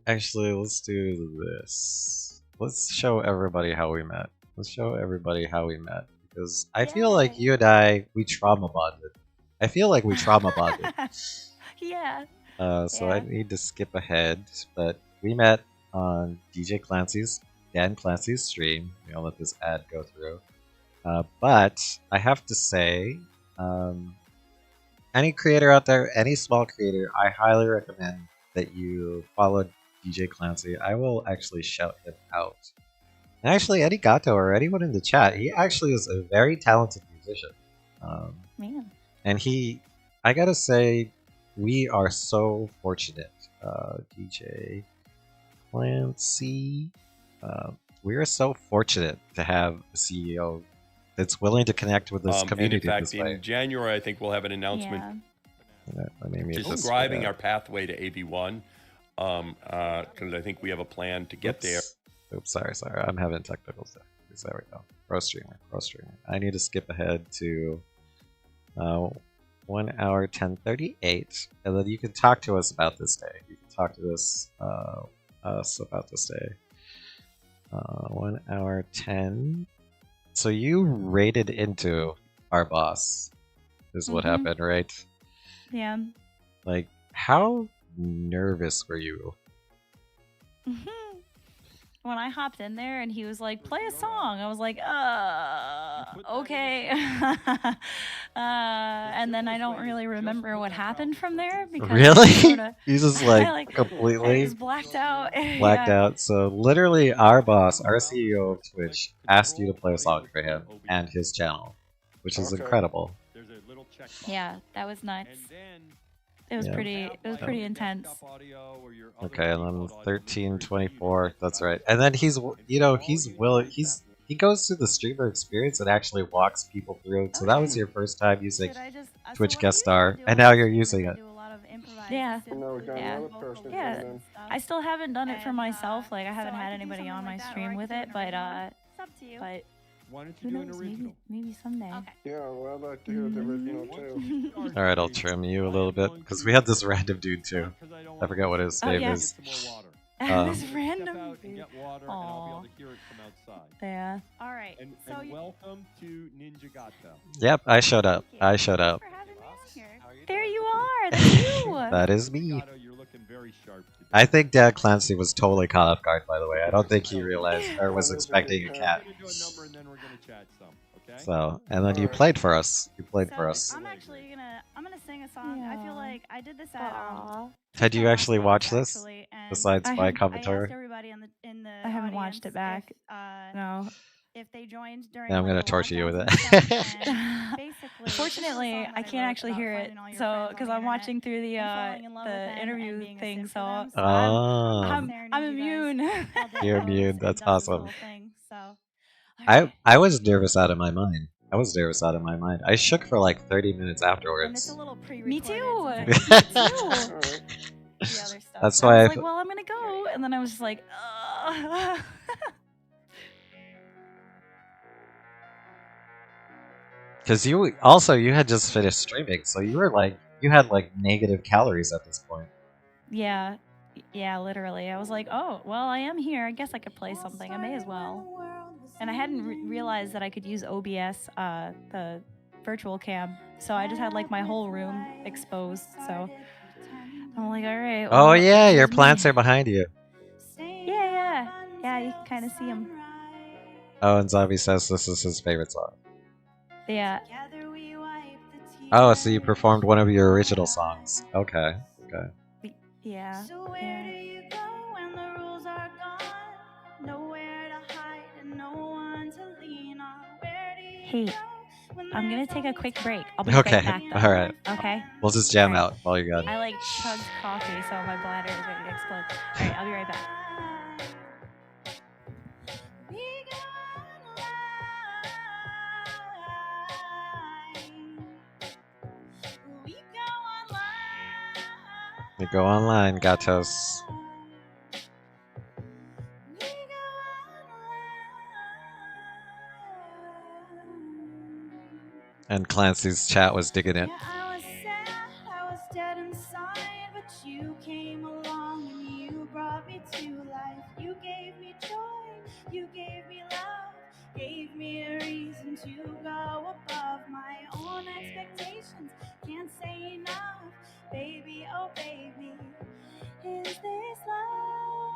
Actually, let's do this. Let's show everybody how we met. Let's show everybody how we met because I feel like yay! you and we trauma bonded. I feel like we trauma bonded. Yeah, So I yeah. need to skip ahead, but we met on Dan Clancy's stream. I'll let this ad go through. But I have to say, um, any creator out there, any small creator, I highly recommend that you follow DJ Clancy. I will actually shout him out. And actually, Eddie Gato or anyone in the chat, he actually is a very talented musician. Um, Man. and I gotta say, we are so fortunate, DJ Clancy. Uh, we are so fortunate to have a CEO that's willing to connect with this And in community fact, this way. in January, I think we'll have an announcement Let me mute this describing for our pathway to AV1. Because I think we have a plan to get there. Oops, sorry. I'm having technical difficulties. There we go. Pro streamer. I need to skip ahead to 1 hour 10:38, and then you can talk to us about this day. You can talk to us about this day. 1 hour 10. So you raided into our boss, is what happened, right? Yeah. Like, how nervous were you? When I hopped in there and he was like, "Play a song," I was like, okay." And then I don't really remember what happened from there because I Really? sorta, He's just I like I completely just blacked out. blacked Yeah. out. So literally, our boss, our CEO of Twitch, asked you to play a song for him and his channel, which is Okay. incredible. Yeah, that was nuts. It was Yeah. pretty intense. Okay, and then 1324. That's right. And then he's he goes through the streamer experience and actually walks people through it. So that was Okay. your first time using Should I just Twitch so what I guest usually star, do and on now my you're stream is using I it. do a lot of improvised Yeah. synth Now we got yeah. another vocal person layers coming and in. stuff. I still haven't done it for And, myself. Like I haven't so had I could do anybody something on my like that, or stream I with could do it, an but original. It's up to you. but Why don't who you do an knows? original? Maybe someday. Okay. Yeah, well, I'd like to hear the original too. All right, I'll trim you a little bit because we had this random dude too. I forget what his Oh, name yeah. is. This random. water, Aw. and I'll be able to hear it from outside. Yeah. All right. And, so and you, welcome to Ninja Gato. Yep, I showed up. Thank you. I showed up. Thanks for having me in here. There you are. That's you. That is me. Gato, you're looking very sharp today. I think Dad Clancy was totally caught off guard, by the way. I don't think he realized or was expecting a cat. We're gonna do a number and then we're gonna chat some, okay? So, and then you Alright. played for us. You played So for us. I'm actually gonna sing a song. I feel Yeah. like I did this at Had you TikTok actually stage, watched this? actually, and Besides I my asked commentary? everybody in the I haven't watched it back. No. if they joined during Yeah, I'm like, gonna the torture you with lockdowns it. and stuff, and basically, Fortunately, this is a song that I can't wrote actually about hear it, finding all your so friends on because the I'm internet watching through the and falling in love with them and interview being a thing, simp for so them. So Oh. I'm I'm serenade you immune. guys all day You're long immune, and that's does this awesome. whole thing, so, all I right. I was nervous out of my mind. I was nervous out of my mind. I shook for like 30 minutes And it's afterwards. a little pre-recorded. Me too. since Me I too. Alright. the other stuff. That's I why was I like, well, I'm gonna go, and then I was just like, because you had just finished streaming, so you had like negative calories at this point. Yeah, yeah, literally. I was like, oh, well, I am here. I guess I could play something. I may as well. And I hadn't realized that I could use OBS, the virtual cam. So I just had like my whole room exposed. So I'm like, all right. Oh well, yeah, this your is me. plants are behind you. Yeah. Yeah, you can kind of see them. Oh, and Zombie says this is his favorite song. Yeah. Oh, so you performed one of your original songs. Okay. Okay. Yeah. So where do you go when the rules are gone? Nowhere to hide and no one to lean on. Where do you Hey, go when I'm gonna there's take a only quick time break. I'll be Okay, right back though. alright. Okay. We'll just jam Alright. out while you're gone. I like chugged coffee, so my bladder is ready to explode. Alright, I'll be right back. We go online. We go online. You go online, gatos. We go online. And Clancy's chat was digging it. Yeah, I was sad, I was dead inside, but you came along and you brought me to life. You gave me joy, you gave me love, gave me a reason to go above my own expectations. Can't say enough, baby, oh baby, is this love?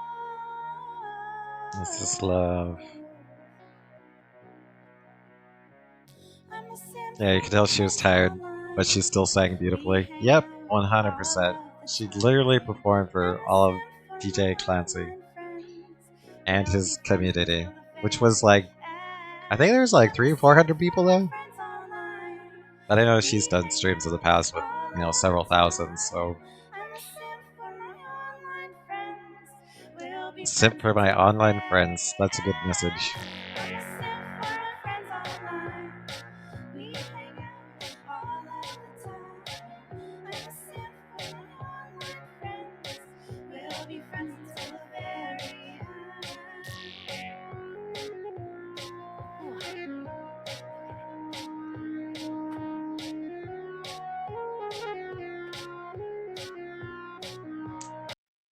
This is love. I'm a simp Yeah, you could tell she was tired, but she still sang beautifully. Yep, 100%. She literally performed for all of DJ Clancy and his community, which was like, I think there's like 300 or 400 people there. But I know she's done streams in the past with, several thousand, so. Simp for my online friends. That's a good message.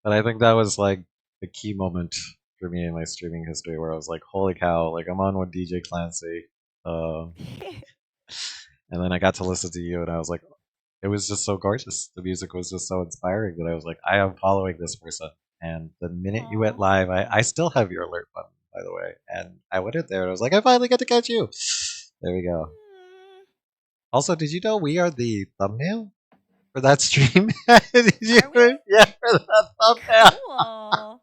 But I think that was like the key moment for me in my streaming history where I was like, holy cow, like I'm on with DJ Clancy. And then I got to listen to you and I was like, it was just so gorgeous. The music was just so inspiring that I was like, I am following this person. And the minute you went Aw. live, I still have your alert button, by the way. And I went in there and I was like, I finally get to catch you. There we go. Mm, Also, did you know we are the thumbnail for that stream? Did you? Are we? Yeah, for that thumbnail. Cool.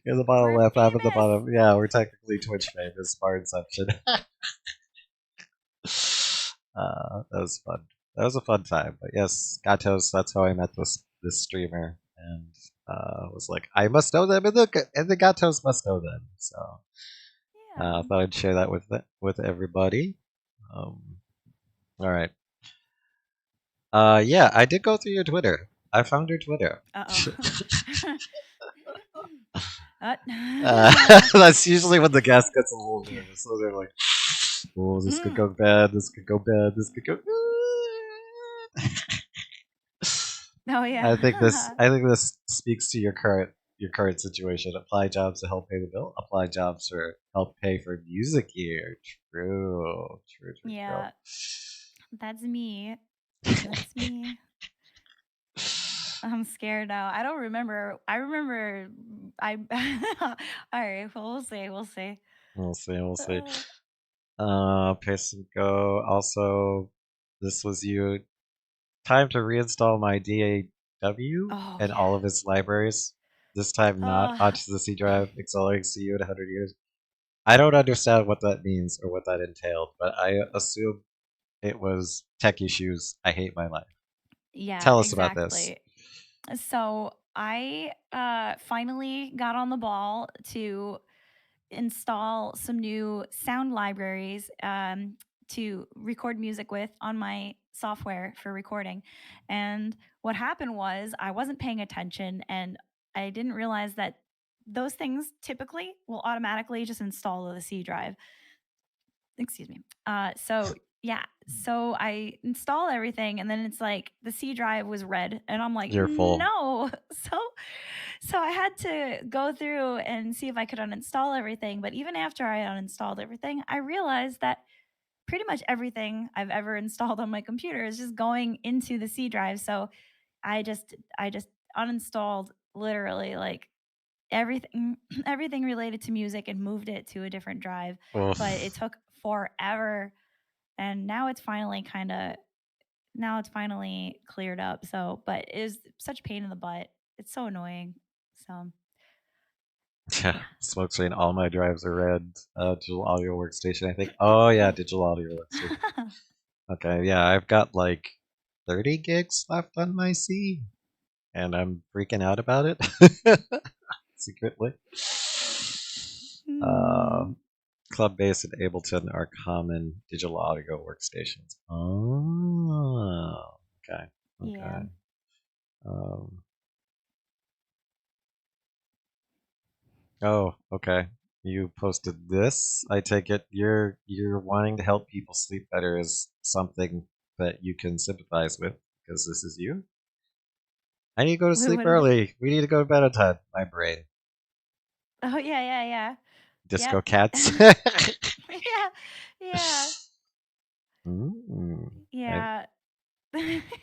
In the bottom We're left, half at the famous. bottom. Yeah, we're technically Twitch famous. Bar Inception. That was fun. That was a fun time. But yes, Gatos. That's how I met this streamer, and was like, I must know them, and the Gatos must know them. So Yeah. I thought I'd share that with everybody. Um, all right. Yeah, I did go through your Twitter. I found your Twitter. That's usually when the guest gets a little nervous. So they're like, "Oh, this could go bad. This could go bad. This could go." Oh yeah. I think this speaks to your current situation. Apply jobs to help pay the bill. Apply jobs for help pay for music gear. True. Yeah. That's me. That's me. I'm scared now. I don't remember. I remember. All right. Well, we'll see. We'll see. We'll see. Pace and go. Also, this was you. Time to reinstall my DAW and all of its libraries. This time not onto the C drive, accelerating CU in 100 years. I don't understand what that means or what that entailed, but I assume it was tech issues. I hate my life. Yeah. Tell us about this. So I finally got on the ball to install some new sound libraries to record music with on my software for recording. And what happened was I wasn't paying attention and I didn't realize that those things typically will automatically just install to the C drive. Excuse me. So yeah, so I install everything and then it's like the C drive was red and I'm like, You're full. no. So I had to go through and see if I could uninstall everything. But even after I uninstalled everything, I realized that pretty much everything I've ever installed on my computer is just going into the C drive. So I just uninstalled literally like everything everything related to music and moved it to a different drive. Oof. But it took forever and now it's finally cleared up. So but it was such a pain in the butt. It's so annoying. So Yeah, smoke screen. All my drives are red. Digital audio workstation, I think. Oh yeah, digital audio workstation. Okay, yeah, I've got like 30 gigs left on my C, and I'm freaking out about it secretly. Club Bass and Ableton are common digital audio workstations. Oh, okay. Yeah. Oh, okay. You posted this. I take it you're wanting to help people sleep better is something that you can sympathize with because this is you. I need to go to sleep early. We need to go to bed on time. My brain. Oh yeah. Disco cats. Yeah. Yeah.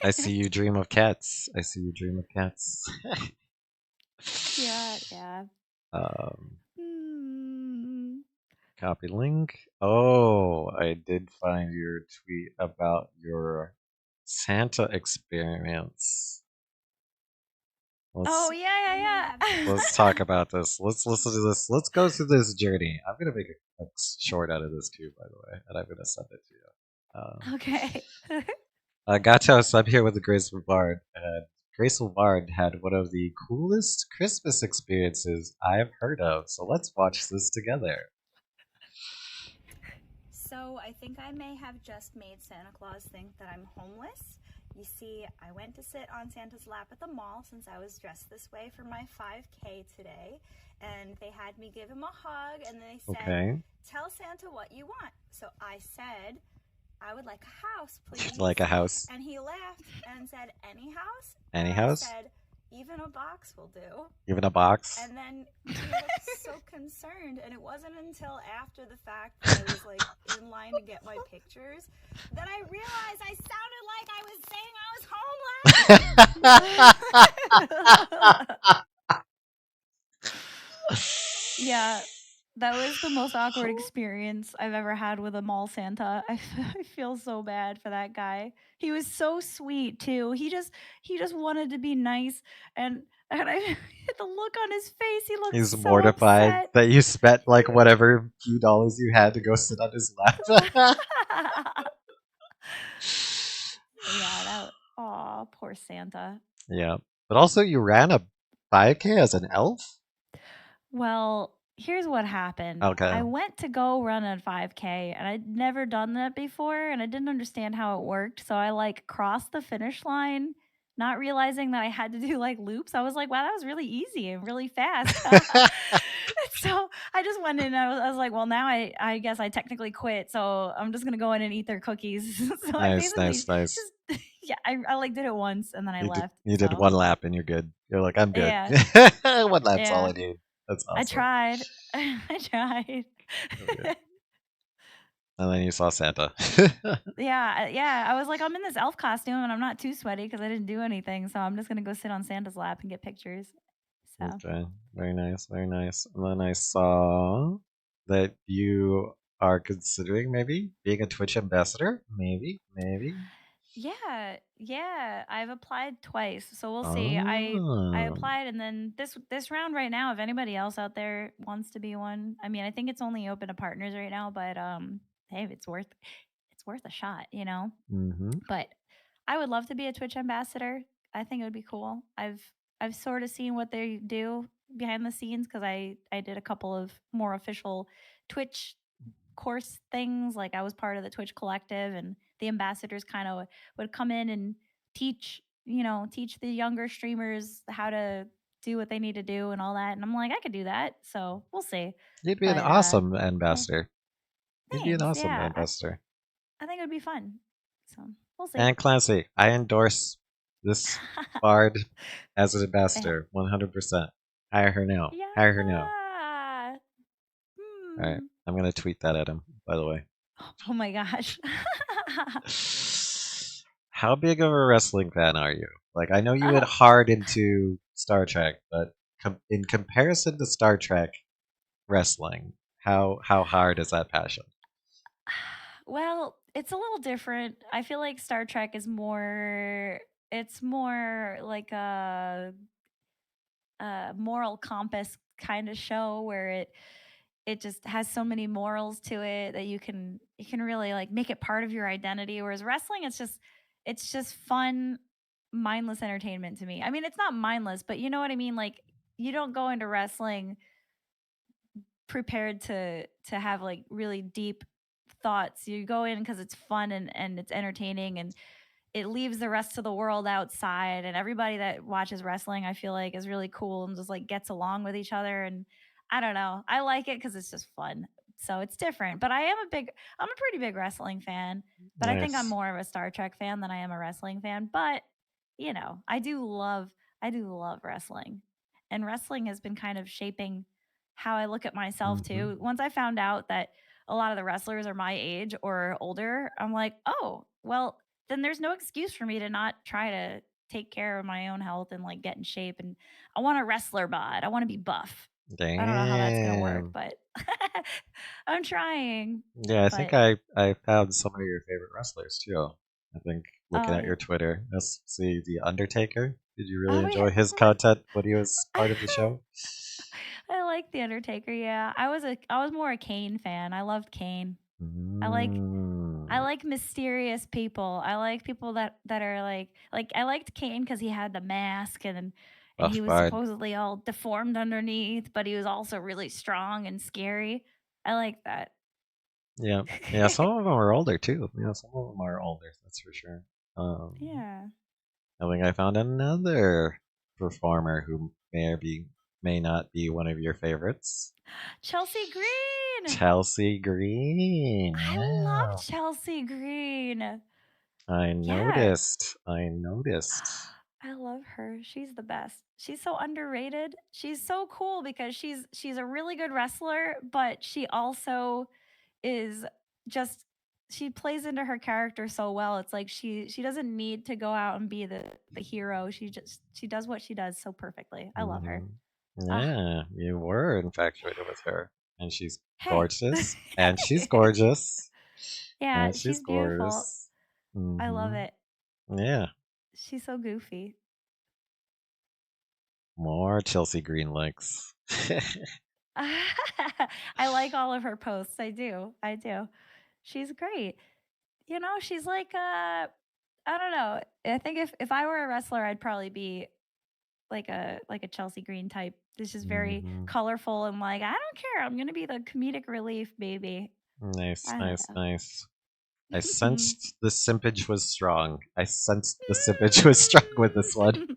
I see you dream of cats. I see you dream of cats. Yeah. Copy link. Oh, I did find your tweet about your Santa experience. Yeah. Let's talk about this. Let's listen to this. Let's go through this journey. I'm gonna make a short out of this too, by the way, and I'm gonna send it to you. Okay. Gatos, I'm here with the TheGracefulBard, and TheGracefulBard had one of the coolest Christmas experiences I've heard of. So let's watch this together. So I think I may have just made Santa Claus think that I'm homeless. You see, I went to sit on Santa's lap at the mall since I was dressed this way for my 5K today. And they had me give him a hug and they said, tell Santa what you want. So I said, I would like a house, please. Like a house. And he laughed and said, any house? Any and house? I said, even a box will do. Even a box? And then he looked so concerned, and it wasn't until after the fact that I was like in line to get my pictures that I realized I sounded like I was saying I was homeless. Yeah, that was the most awkward experience I've ever had with a mall Santa. I feel so bad for that guy. He was so sweet too. He just wanted to be nice, and I the look on his face. He looked He's so mortified upset. that you spent like whatever few dollars you had to go sit on his lap. Yeah, aw, poor Santa. Yeah. But also you ran a 5K as an elf? Well, here's what happened. Okay. I went to go run a 5K and I'd never done that before and I didn't understand how it worked. So I like crossed the finish line, not realizing that I had to do like loops. I was like, wow, that was really easy and really fast. So I just went in and I was like, well, now I guess I technically quit. So I'm just going to go in and eat their cookies. So I Nice, basically nice. just, yeah, I like did it once and then I left. You did so. one lap and you're good. You're like, I'm good. Yeah. One lap's all Yeah. I need. That's awesome. I tried. I tried. Okay. And then you saw Santa. Yeah. I was like, I'm in this elf costume and I'm not too sweaty because I didn't do anything. So I'm just gonna go sit on Santa's lap and get pictures. So Okay. Very nice, very nice. And then I saw that you are considering maybe being a Twitch ambassador. Maybe. yeah. I've applied twice, so we'll see. I Oh. applied, and then this round right now, if anybody else out there wants to be one, I mean, I think it's only open to partners right now, but hey, it's worth a shot, you know. Mm-hmm. But I would love to be a Twitch ambassador. I think it would be cool. I've sort of seen what they do behind the scenes because I did a couple of more official Twitch course things. Like I was part of the Twitch collective, and the ambassadors kind of would come in and teach the younger streamers how to do what they need to do and all that. And I'm like, I could do that. So we'll see. You'd be an But awesome yeah, ambassador. You'd be an thanks. awesome Yeah, ambassador. I think it would be fun. So we'll see. And Clancy, I endorse this bard as an ambassador 100%. Hire her now. Yeah. Hire her now. All right. I'm going to tweet that at him, by the way. Oh my gosh. How big of a wrestling fan are you? Like, I know you went hard into Star Trek, but in comparison to Star Trek wrestling, how hard is that passion? Well, it's a little different. I feel like Star Trek is more like a moral compass kind of show where it just has so many morals to it that you can really like make it part of your identity, whereas wrestling it's just fun mindless entertainment to me. I mean, it's not mindless, but you know what I mean, like you don't go into wrestling prepared to have like really deep thoughts. You go in because it's fun and it's entertaining, and it leaves the rest of the world outside, and everybody that watches wrestling I feel like is really cool and just like gets along with each other. And I don't know, I like it because it's just fun. So it's different, but I'm a pretty big wrestling fan, but I think I'm Nice. more of a Star Trek fan than I am a wrestling fan. But you know, I do love wrestling, and wrestling has been kind of shaping how I look at myself too. Once I found out that a lot of the wrestlers are my age or older, I'm like, oh, well, then there's no excuse for me to not try to take care of my own health and like get in shape. And I want a wrestler bod. I want to be buff. Damn. I don't know how that's gonna work, but I'm trying. Yeah, I think I found some of your favorite wrestlers too. I think looking at your Twitter, let's see, The Undertaker. Did you really enjoy his content when he was part of the show? I like The Undertaker. Yeah, I was more a Kane fan. I loved Kane. I like mysterious people. I like people that are like I liked Kane because he had the mask and he was supposedly all deformed underneath, but he was also really strong and scary. I like that. Yeah, yeah. Some of them are older too. Yeah, some of them are older. That's for sure. Yeah. I think I found another performer who may not be one of your favorites. Chelsea Green. Chelsea Green. I love Chelsea Green. I noticed. I noticed. I love her. She's the best. She's so underrated. She's so cool because she's a really good wrestler, but she also is just she plays into her character so well. It's like she doesn't need to go out and be the hero. She does what she does so perfectly. I love her. Ah, Yeah, you were infatuated with her, and she's hey. gorgeous, and she's gorgeous, Yeah, and she's she's beautiful. gorgeous. I love it. Yeah, She's so goofy. more Chelsea Green likes. I like all of her posts. I do. I do. She's great. You know, she's like I don't know. I think if I were a wrestler, I'd probably be like a Chelsea Green type. It's just very Mhm. colorful and like, I don't care. I'm gonna be the comedic relief, baby. Nice, I nice, don't nice. I know. sensed the simpage was strong. I sensed the simpage was strong with this one.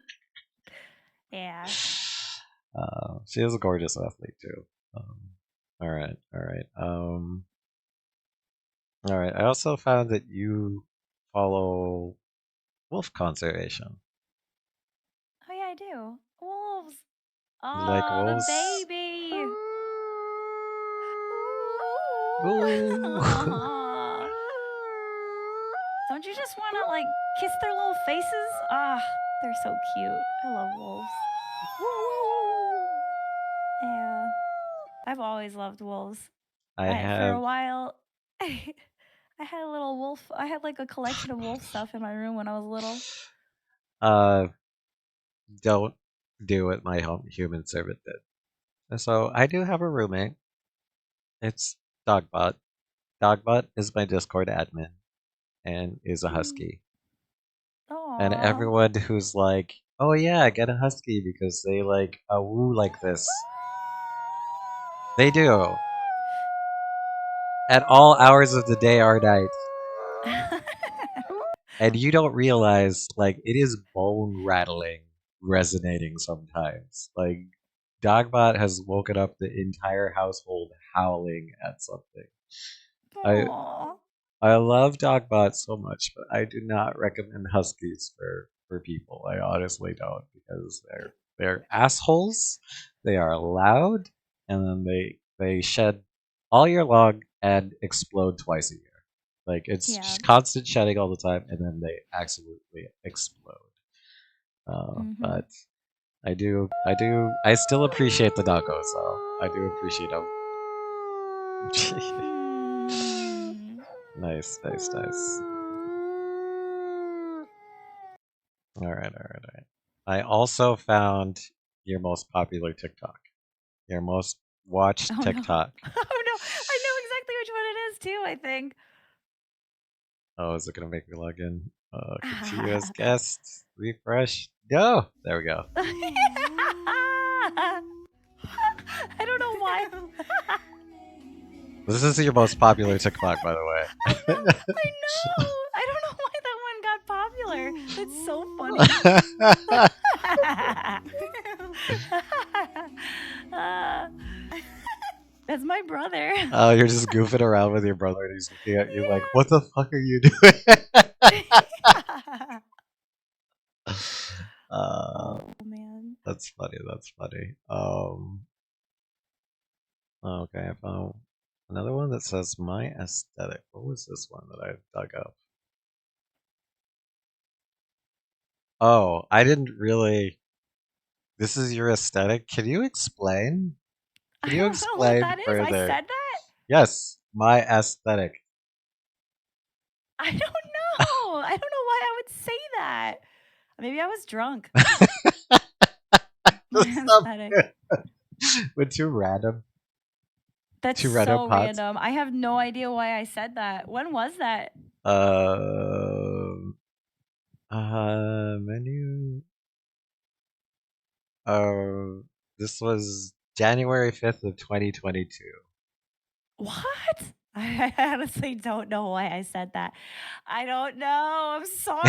Yeah. She is a gorgeous athlete too. All right, all right. All right. I also found that you follow wolf conservation. Oh yeah, I do. Wolves. You like Oh, the wolves? baby. Ooh. Aw. Don't you just want to like kiss their little faces? Ah, they're so cute. I love wolves. Yeah. I've always loved wolves. I For a have while, I had a little wolf. I had like a collection of wolf stuff in my room when I was little. don't do what my human servant did. So I do have a roommate. It's Dogbot. Dogbot is my Discord admin and is a husky. And Aww. everyone who's like, "Oh yeah, get a husky because they like a woo like this." They do at all hours of the day or night. And you don't realize, like, it is bone rattling, resonating sometimes. Like, Dogbot has woken up the entire household howling at something. I Aww. I love Dogbot so much, but I do not recommend Huskies for people. I honestly don't because they're assholes. They are loud, and then they shed all year long and explode twice a year. Like it's Yeah. just constant shedding all the time, and then they absolutely explode. Mhm. But I still appreciate the doggos, though. I do appreciate them. Mm. Nice, nice, nice. All right, all right, all right. I also found your most popular TikTok, your most watched Oh no. TikTok. Oh no. I know exactly which one it is too, I think. Oh, is it gonna make me log in? Continue as guest. Refresh. No, there we go. I don't know why. This is your most popular TikTok, by the way. I know. I don't know why that one got popular. That's so funny. That's my brother. Oh, you're just goofing around with your brother, and he's looking at you like, "What the fuck are you doing?" Oh man. That's funny. That's funny. Okay, I found another one that says my aesthetic. What was this one that I dug up? Oh, I didn't really. This is your aesthetic. Can you explain? I Can you don't know what explain that is. I further? said that? Yes, my aesthetic. I don't know. I don't know why I would say that. Maybe I was drunk. My aesthetic. With two random That's so pots. random. I have no idea why I said that. When was that? Menu. This was January 5th of 2022. What? I honestly don't know why I said that. I don't know. I'm sorry.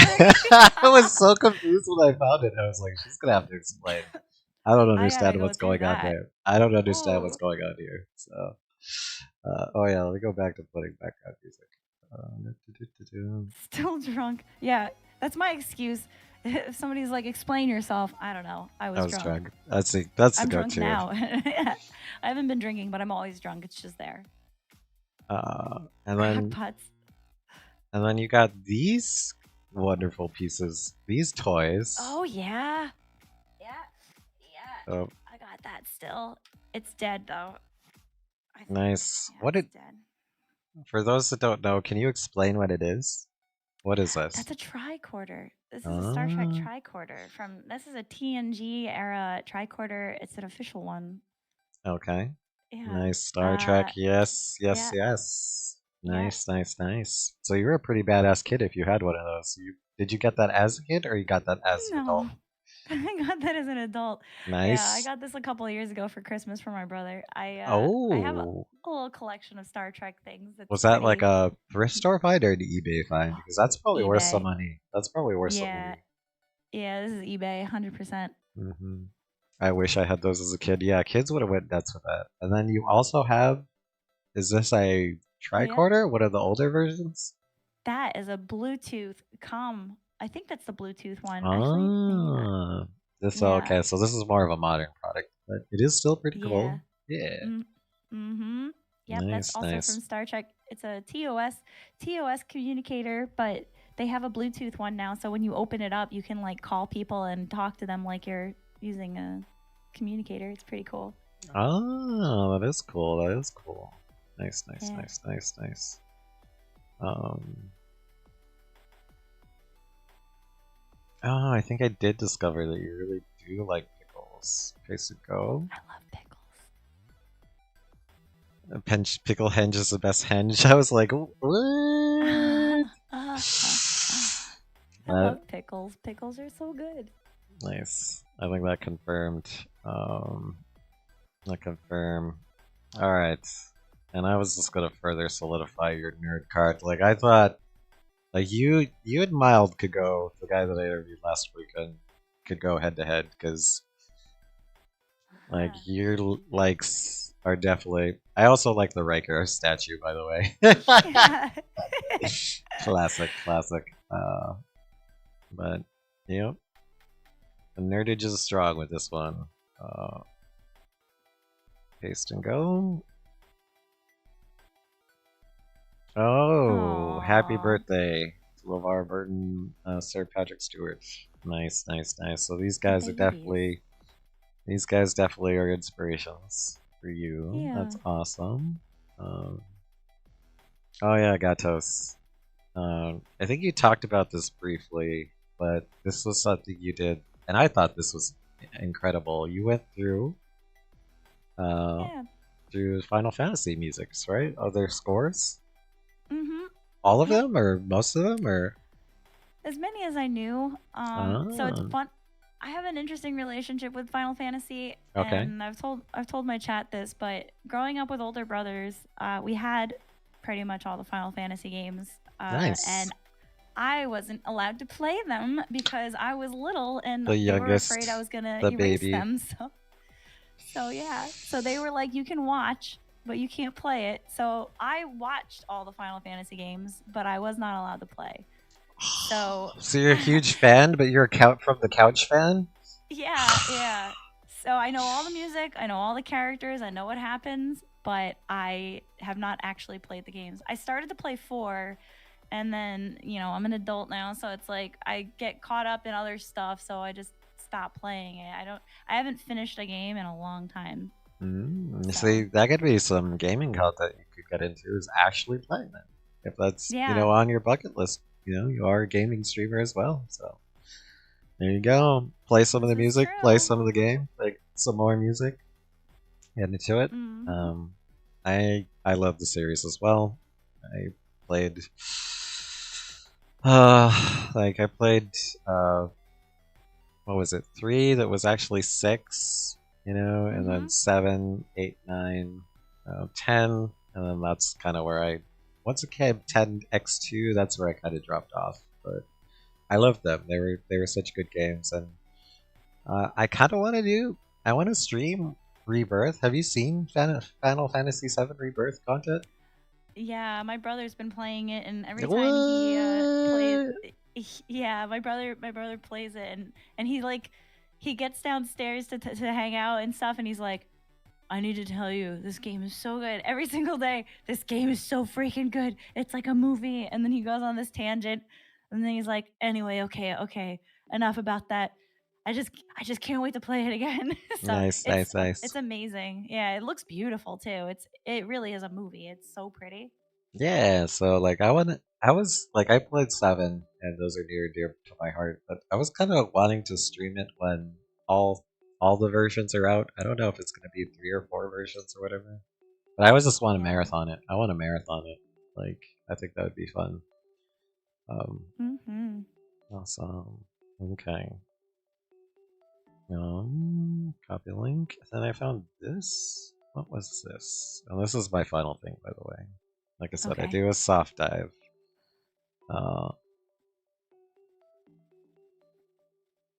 I was so confused when I found it. I was like, she's gonna have to explain. I don't I gotta understand go what's through going on that. there. I don't understand what's Ooh. going on here. So, oh yeah, let me go back to putting background music. Still drunk. Yeah, that's my excuse. If somebody's like, explain yourself, I don't know. I was drunk. That's the I'm drunk go-to. now. I haven't been drinking, but I'm always drunk. It's just there. And then Crackpots. and then you got these wonderful pieces, these toys. Oh yeah, yeah. Oh, I got that still. It's dead though. I think. nice. Yeah, What it's it? dead. For those that don't know, can you explain what it is? What is this? That's a tricorder. This is a Star Trek tricorder from. This is a TNG era tricorder. It's an official one. Okay. Yeah. Nice Star Trek. Yes, yes, yeah. yes. Nice, nice, nice. So you were a pretty badass kid if you had one of those. Did you get that as a kid or you got that as an adult? I got that as an adult. Nice. Yeah, I got this a couple of years ago for Christmas for my brother. I have a little collection of Star Trek things. Was that like a thrift store find or an eBay find? Because that's probably worth some money. That's probably worth some money. Yeah, this is eBay, 100%. Mm-hmm. I wish I had those as a kid. Yeah, kids would have went nuts with that. And then you also have, is this a tricorder? What are the older versions? That is a Bluetooth comm. I think that's the Bluetooth one. Ah, okay. So this is more of a modern product, but it is still pretty cool. Yeah. Mm-hmm. Yep, Nice, that's also nice. from Star Trek. It's a TOS communicator, but they have a Bluetooth one now. So when you open it up, you can like call people and talk to them like you're using a communicator. It's pretty cool. Oh, that is cool. That is cool. Nice, nice, nice, nice, nice. Oh, I think I did discover that you really do like pickles. Okay, so go. I love pickles. Pickle henge is the best henge. I was like, what? I love pickles. Pickles are so good. Nice. I think that confirmed. That confirm. All right. And I was just gonna further solidify your nerd card. Like I thought, like you and Mild could go. The guy that I interviewed last week could go head to head because, like, your likes are definitely. I also like the Riker statue, by the way. Classic. But yep, the nerdage is strong with this one. Paste and go. Oh, happy birthday to LeVar Burton, Sir Patrick Stewart. Nice, nice, nice. So these guys are definitely, are inspirations for you. Yeah. That's awesome. Oh yeah, Gatos. I think you talked about this briefly, but this was something you did, and I thought this was incredible. You went through, through Final Fantasy musics, right? Are there scores? Mm-hmm. All of them, or most of them, or as many as I knew. So it's fun. I have an interesting relationship with Final Fantasy, and I've told my chat this, but growing up with older brothers, we had pretty much all the Final Fantasy games, and I wasn't allowed to play them because I was little, and they were afraid I was gonna erase them. So yeah, so they were like, "You can watch, but you can't play it." So I watched all the Final Fantasy games, but I was not allowed to play. So you're a huge fan, but you're from the couch fan? Yeah. So I know all the music, I know all the characters, I know what happens, but I have not actually played the games. I started to play 4, and then, I'm an adult now, so it's like I get caught up in other stuff, so I just stop playing it. I haven't finished a game in a long time. See, that could be some gaming content you could get into, is actually playing it. If that's, on your bucket list. You are a gaming streamer as well, so there you go. Play some of the music, play some of the game, like some more music, get into it. I love the series as well. I played, what was it? 3 that was actually 6, and then 7, 8, 9, 10, and then that's kind of where once it came 10x2, that's where I kind of dropped off. But I loved them. They were such good games, and I kind of want to stream Rebirth. Have you seen Final Fantasy VII Rebirth content? Yeah, my brother's been playing it, and every time he plays, Yeah, my brother plays it, and he gets downstairs to hang out and stuff, and he's like, I need to tell you, this game is so good. Every single day, this game is so freaking good. It's like a movie. And then he goes on this tangent, and then he's like, anyway, okay, enough about that. I just can't wait to play it again. So Nice, nice, it's nice. amazing. Yeah, it looks beautiful too. It really is a movie. It's so pretty. Yeah, so like I was like I played 7 and those are near and dear to my heart, but I was kind of wanting to stream it when all all the versions are out. I don't know if it's going to be 3 or 4 versions or whatever. But I always just want to Yeah. marathon it. I want to marathon it. Like I think that would be fun. Um Mm-hmm. awesome. Okay. Copy link. Then I found this. What was this? And this is my final thing, by the way. Like I said, I Okay. do a soft dive. Uh,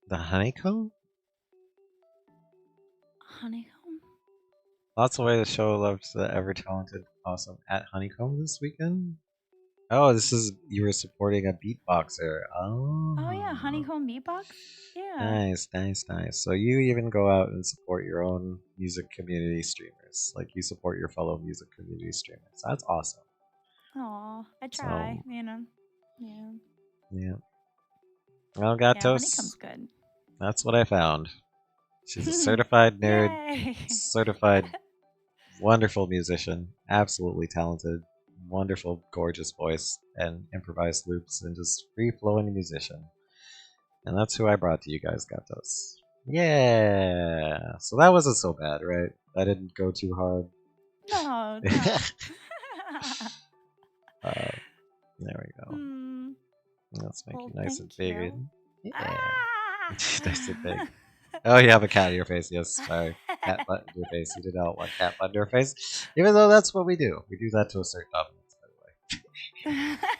the honeycomb? Honeycomb. Lots of ways to show love to the ever talented, awesome at honeycomb this weekend. Oh, this is you were supporting a beatboxer. Oh yeah, Oh, Honeycomb Beatbox. Yeah. nice, nice, nice. So you even go out and support your own music community streamers. Like you support your fellow music community streamers. That's awesome. Aw, I try. So You know. Yeah. yeah. Well, Yeah, Gatos, Honeycomb's good. that's what I found. She's a certified nerd, Yay! certified wonderful musician, absolutely talented, wonderful, gorgeous voice, and improvised loops, and just free flowing musician. And that's who I brought to you guys, Gatos. Yeah! So that wasn't so bad, right? I didn't go too hard. No, no. There we go. Hmm. Let's make Well, you nice and thank big. you. Yeah. Ah! Nice and big. Oh, you have a cat in your face. Yes, sorry. Cat butt in your face. You did not want cat butt in your face. Even though that's what we do. We do that to a certain audience, by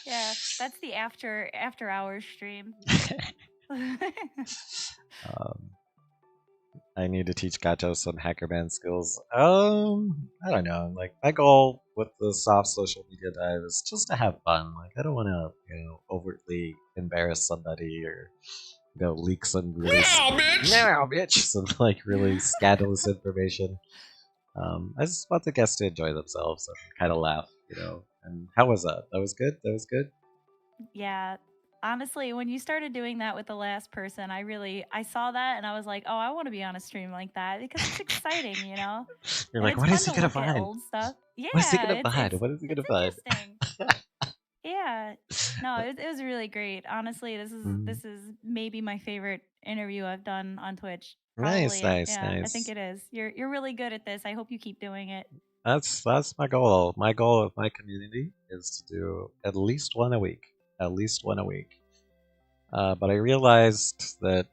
Yeah, that's the after hours stream. the way. I need to teach Gato some hackerman skills. I don't know. Like my goal with the soft social media dive is just to have fun. Like I don't want to, overtly embarrass somebody or leak some really bitch, some like really scandalous information. I just want the guests to enjoy themselves and kind of laugh, And how was that? That was good. That was good. Yeah. Honestly, when you started doing that with the last person, I saw that and I was like, oh, I want to be on a stream like that because it's exciting, you know? You're And like, it's what fun is he to gonna look at find? old stuff. What is he Yeah, gonna find? What is he gonna it's find? interesting. Yeah. No, it was really great. Honestly, Mm. this is maybe my favorite interview I've done on Twitch. Nice, Probably, nice, yeah, I think nice. it is. You're really good at this. I hope you keep doing it. That's my goal. My goal with my community is to do at least one a week. At least one a week. But I realized that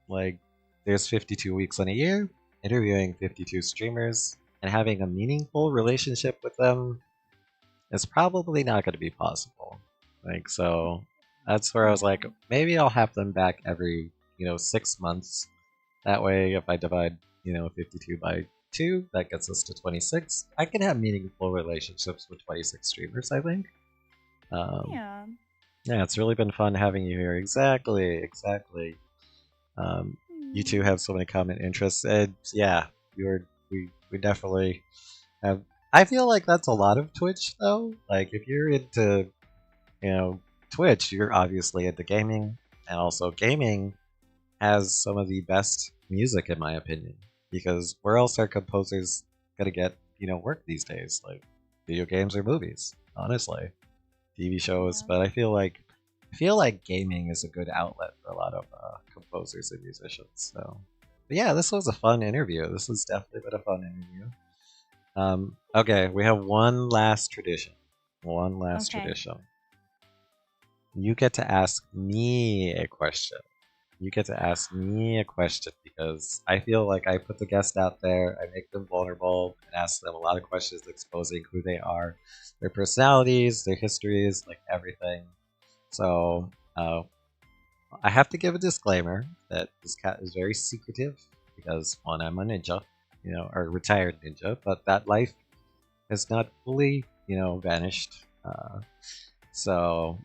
like there's 52 weeks in a year, interviewing 52 streamers and having a meaningful relationship with them is probably not going to be possible. Like so that's where I was Yeah. like maybe I'll have them back every, 6 months. That way if I divide, 52 by 2, that gets us to 26. I can have meaningful relationships with 26 streamers, I think. Um, Yeah. yeah, it's really been fun having you here. Exactly, exactly. You two have so many common interests, and yeah, we definitely have. I feel like that's a lot of Twitch though. Like if you're into, Twitch, you're obviously into gaming, and also gaming has some of the best music in my opinion. Because where else are composers gonna get, work these days? Like video games or movies, honestly. TV shows, Yeah. but I feel like gaming is a good outlet for a lot of composers and musicians. So, but yeah, this was a fun interview. This has definitely been a fun interview. Okay, we have one last tradition. One last Okay. tradition. You get to ask me a question. You get to ask me a question because I feel like I put the guest out there, I make them vulnerable, and ask them a lot of questions exposing who they are, their personalities, their histories, like everything. So I have to give a disclaimer that this cat is very secretive because one, I'm a ninja, or a retired ninja, but that life has not fully, vanished. So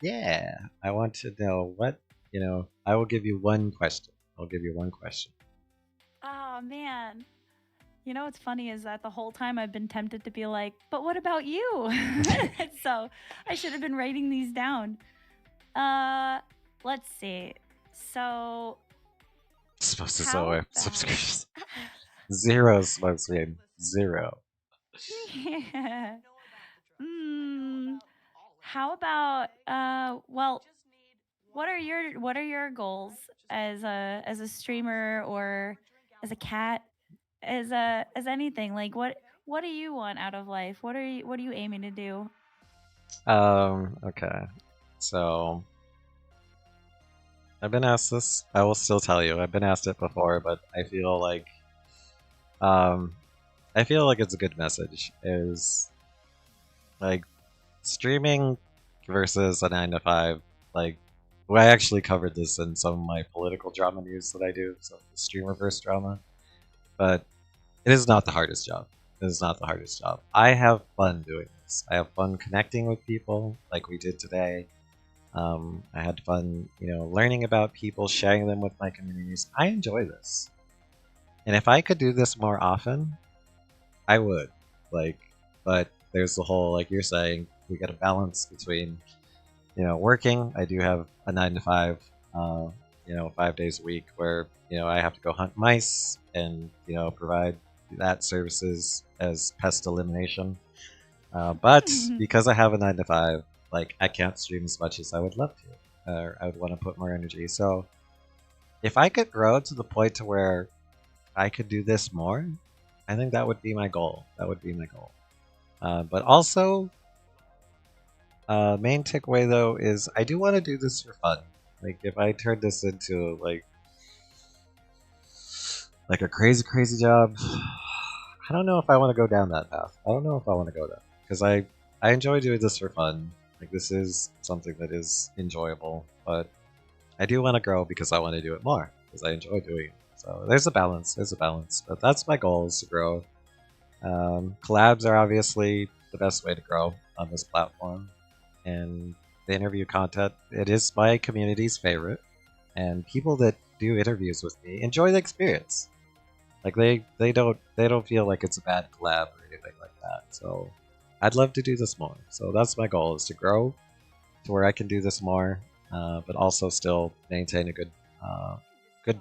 Yeah, I want to know what, I will give you one question. I'll give you one question. Oh man. You know what's funny is that the whole time I've been tempted to be like, but what about you? So I should have been writing these down. Let's see. So Supposed to how sell about subscriptions. Zero smoke screen. Zero. yeah. How about well, what are your goals as a streamer or as a cat, as anything? Like what do you want out of life? What are you aiming to do? Okay. So I've been asked this. I will still tell you. I've been asked it before, but um I feel like it's a good message. Is like streaming versus a 9 to 5. Like, well, I actually covered this in some of my political drama news that I do, so the streamerverse drama. But it is not the hardest job. It is not the hardest job. I have fun doing this. I have fun connecting with people, like we did today. I had fun, learning about people, sharing them with my communities. I enjoy this, and if I could do this more often, I would. Like, but there's the whole, like you're saying, we got a balance between, working. I do have a 9 to 5, 5 days a week where, I have to go hunt mice and, provide that services as pest elimination. But because I have a 9 to 5, like I can't stream as much as I would love to, or I would want to put more energy. So if I could grow to the point to where I could do this more, I think that would be my goal. That would be my goal. But also, main takeaway though is I do want to do this for fun. Like if I turn this into like a crazy job, I don't know if I want to go down that path. I don't know if I want to go there because I enjoy doing this for fun. Like this is something that is enjoyable, but I do want to grow because I want to do it more because I enjoy doing it. So there's a balance. There's a balance, but that's my goal, is to grow. Collabs are obviously the best way to grow on this platform, and the interview content, it is my community's favorite, and people that do interviews with me enjoy the experience. Like they don't feel like it's a bad collab or anything like that. So I'd love to do this more. So that's my goal, is to grow to where I can do this more, but also still maintain a good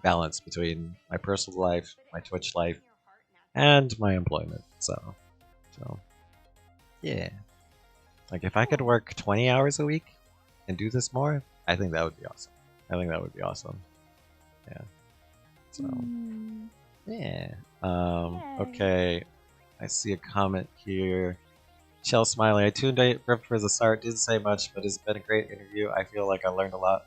balance between my personal life, my Twitch life, and my employment. So yeah, like if I could work 20 hours a week and do this more, I think that would be awesome. I think that would be awesome. Yeah. So yeah. Okay. I see a comment here. Shell Smiley, I tuned in for the start, didn't say much, but it's been a great interview. I feel like I learned a lot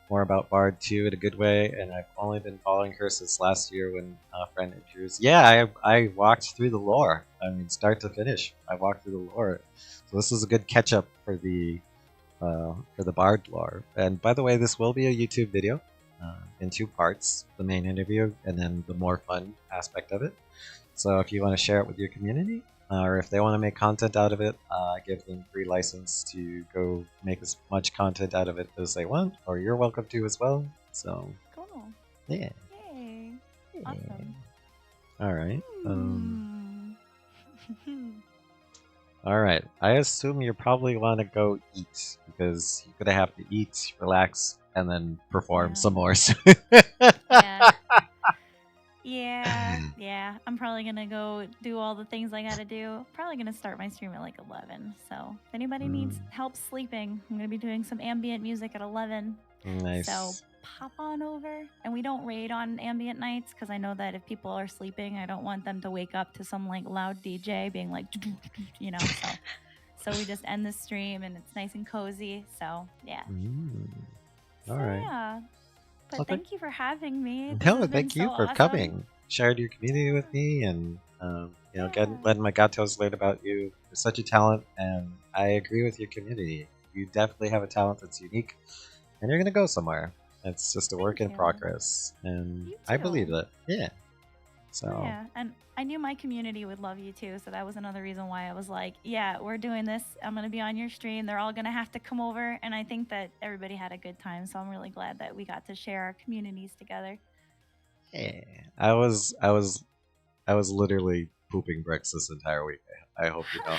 more about Bard too in a good way, and I've only been following her since last year when a friend introduced. Yeah, I walked through the lore. I mean, start to finish, I walked through the lore. So this is a good catch up for the Bard lore. And by the way, this will be a YouTube video in 2 parts: the main interview and then the more fun aspect of it. So if you want to share it with your community, or if they want to make content out of it, I give them free license to go make as much content out of it as they want, or you're welcome to as well. So, Cool. yeah. Yay. Yeah. Awesome. All right. All right. I assume you probably want to go eat because you're gonna have to eat, relax, and then perform Yeah. some more. Yeah. I'm probably gonna go do all the things I gotta do. Probably gonna start my stream at like 11. So if anybody needs help sleeping, I'm gonna be doing some ambient music at 11. Nice. So pop on over. And we don't raid on ambient nights because I know that if people are sleeping, I don't want them to wake up to some like loud DJ being like, So we just end the stream and it's nice and cozy. So yeah. All right. Yeah. But Okay. thank you for having me. This No, has been thank you so for awesome. coming. Shared your community with me, and letting my gatos learn about you. You're such a talent, and I agree with your community. You definitely have a talent that's unique, and you're gonna go somewhere. It's just a work in you. progress, and You I believe too. that. Yeah. So Yeah, and I knew my community would love you too, so that was another reason why I was like, yeah, we're doing this. I'm gonna be on your stream. They're all gonna have to come over, and I think that everybody had a good time. So I'm really glad that we got to share our communities together. yeah, I was literally pooping bricks this entire week. I hope you know.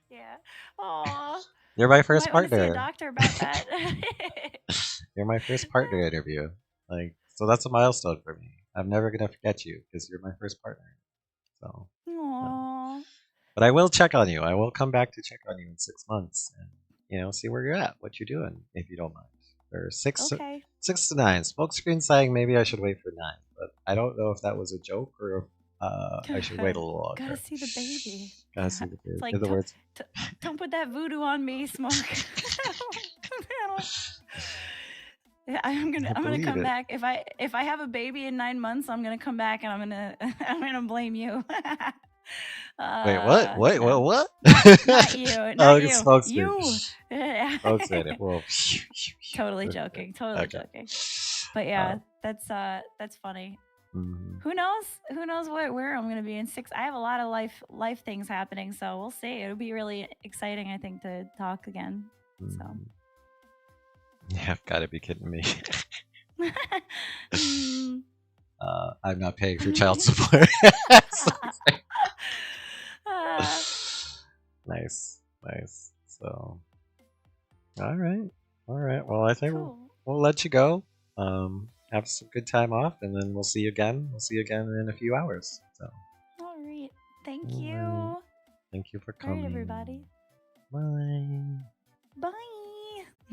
Yeah. Aw. You're my You first might want to see a partner. doctor about that. You're my first partner interview. Like, so that's a milestone for me. I'm never gonna forget you because you're my first partner. So, Aw. but I will check on you. I will come back to check on you in 6 months and see where you're at, what you're doing, if you don't mind. Or Okay. 6 to 9. Smokescreen saying maybe I should wait for 9, but I don't know if that was a joke or if I should wait a little longer. Gotta see the baby. Gotta see the baby. It's like, In other words, don't put that voodoo on me, Smoke. I'm gonna believe come it. back if I have a baby in 9 months. I'm gonna come back and I'm gonna blame you. Wait, what? Wait, no. what? Not you, Oh, not it's you. Smokescreen. You. Smokescreen. Well, Totally joking. Totally Okay. joking. But yeah, that's funny. Mhm. Who knows? Who knows where I'm gonna be in 6? I have a lot of life things happening, so we'll see. It'll be really exciting, I think, to talk again. So. Mhm. You've got to be kidding me. Mm. I'm not paying for child support. Nice, nice. So, all right. Well, I think Cool. we'll let you go. Have some good time off, and then we'll see you again. We'll see you again in a few hours. So, All right. Thank all you. right. Thank you for All right, coming. everybody. Bye.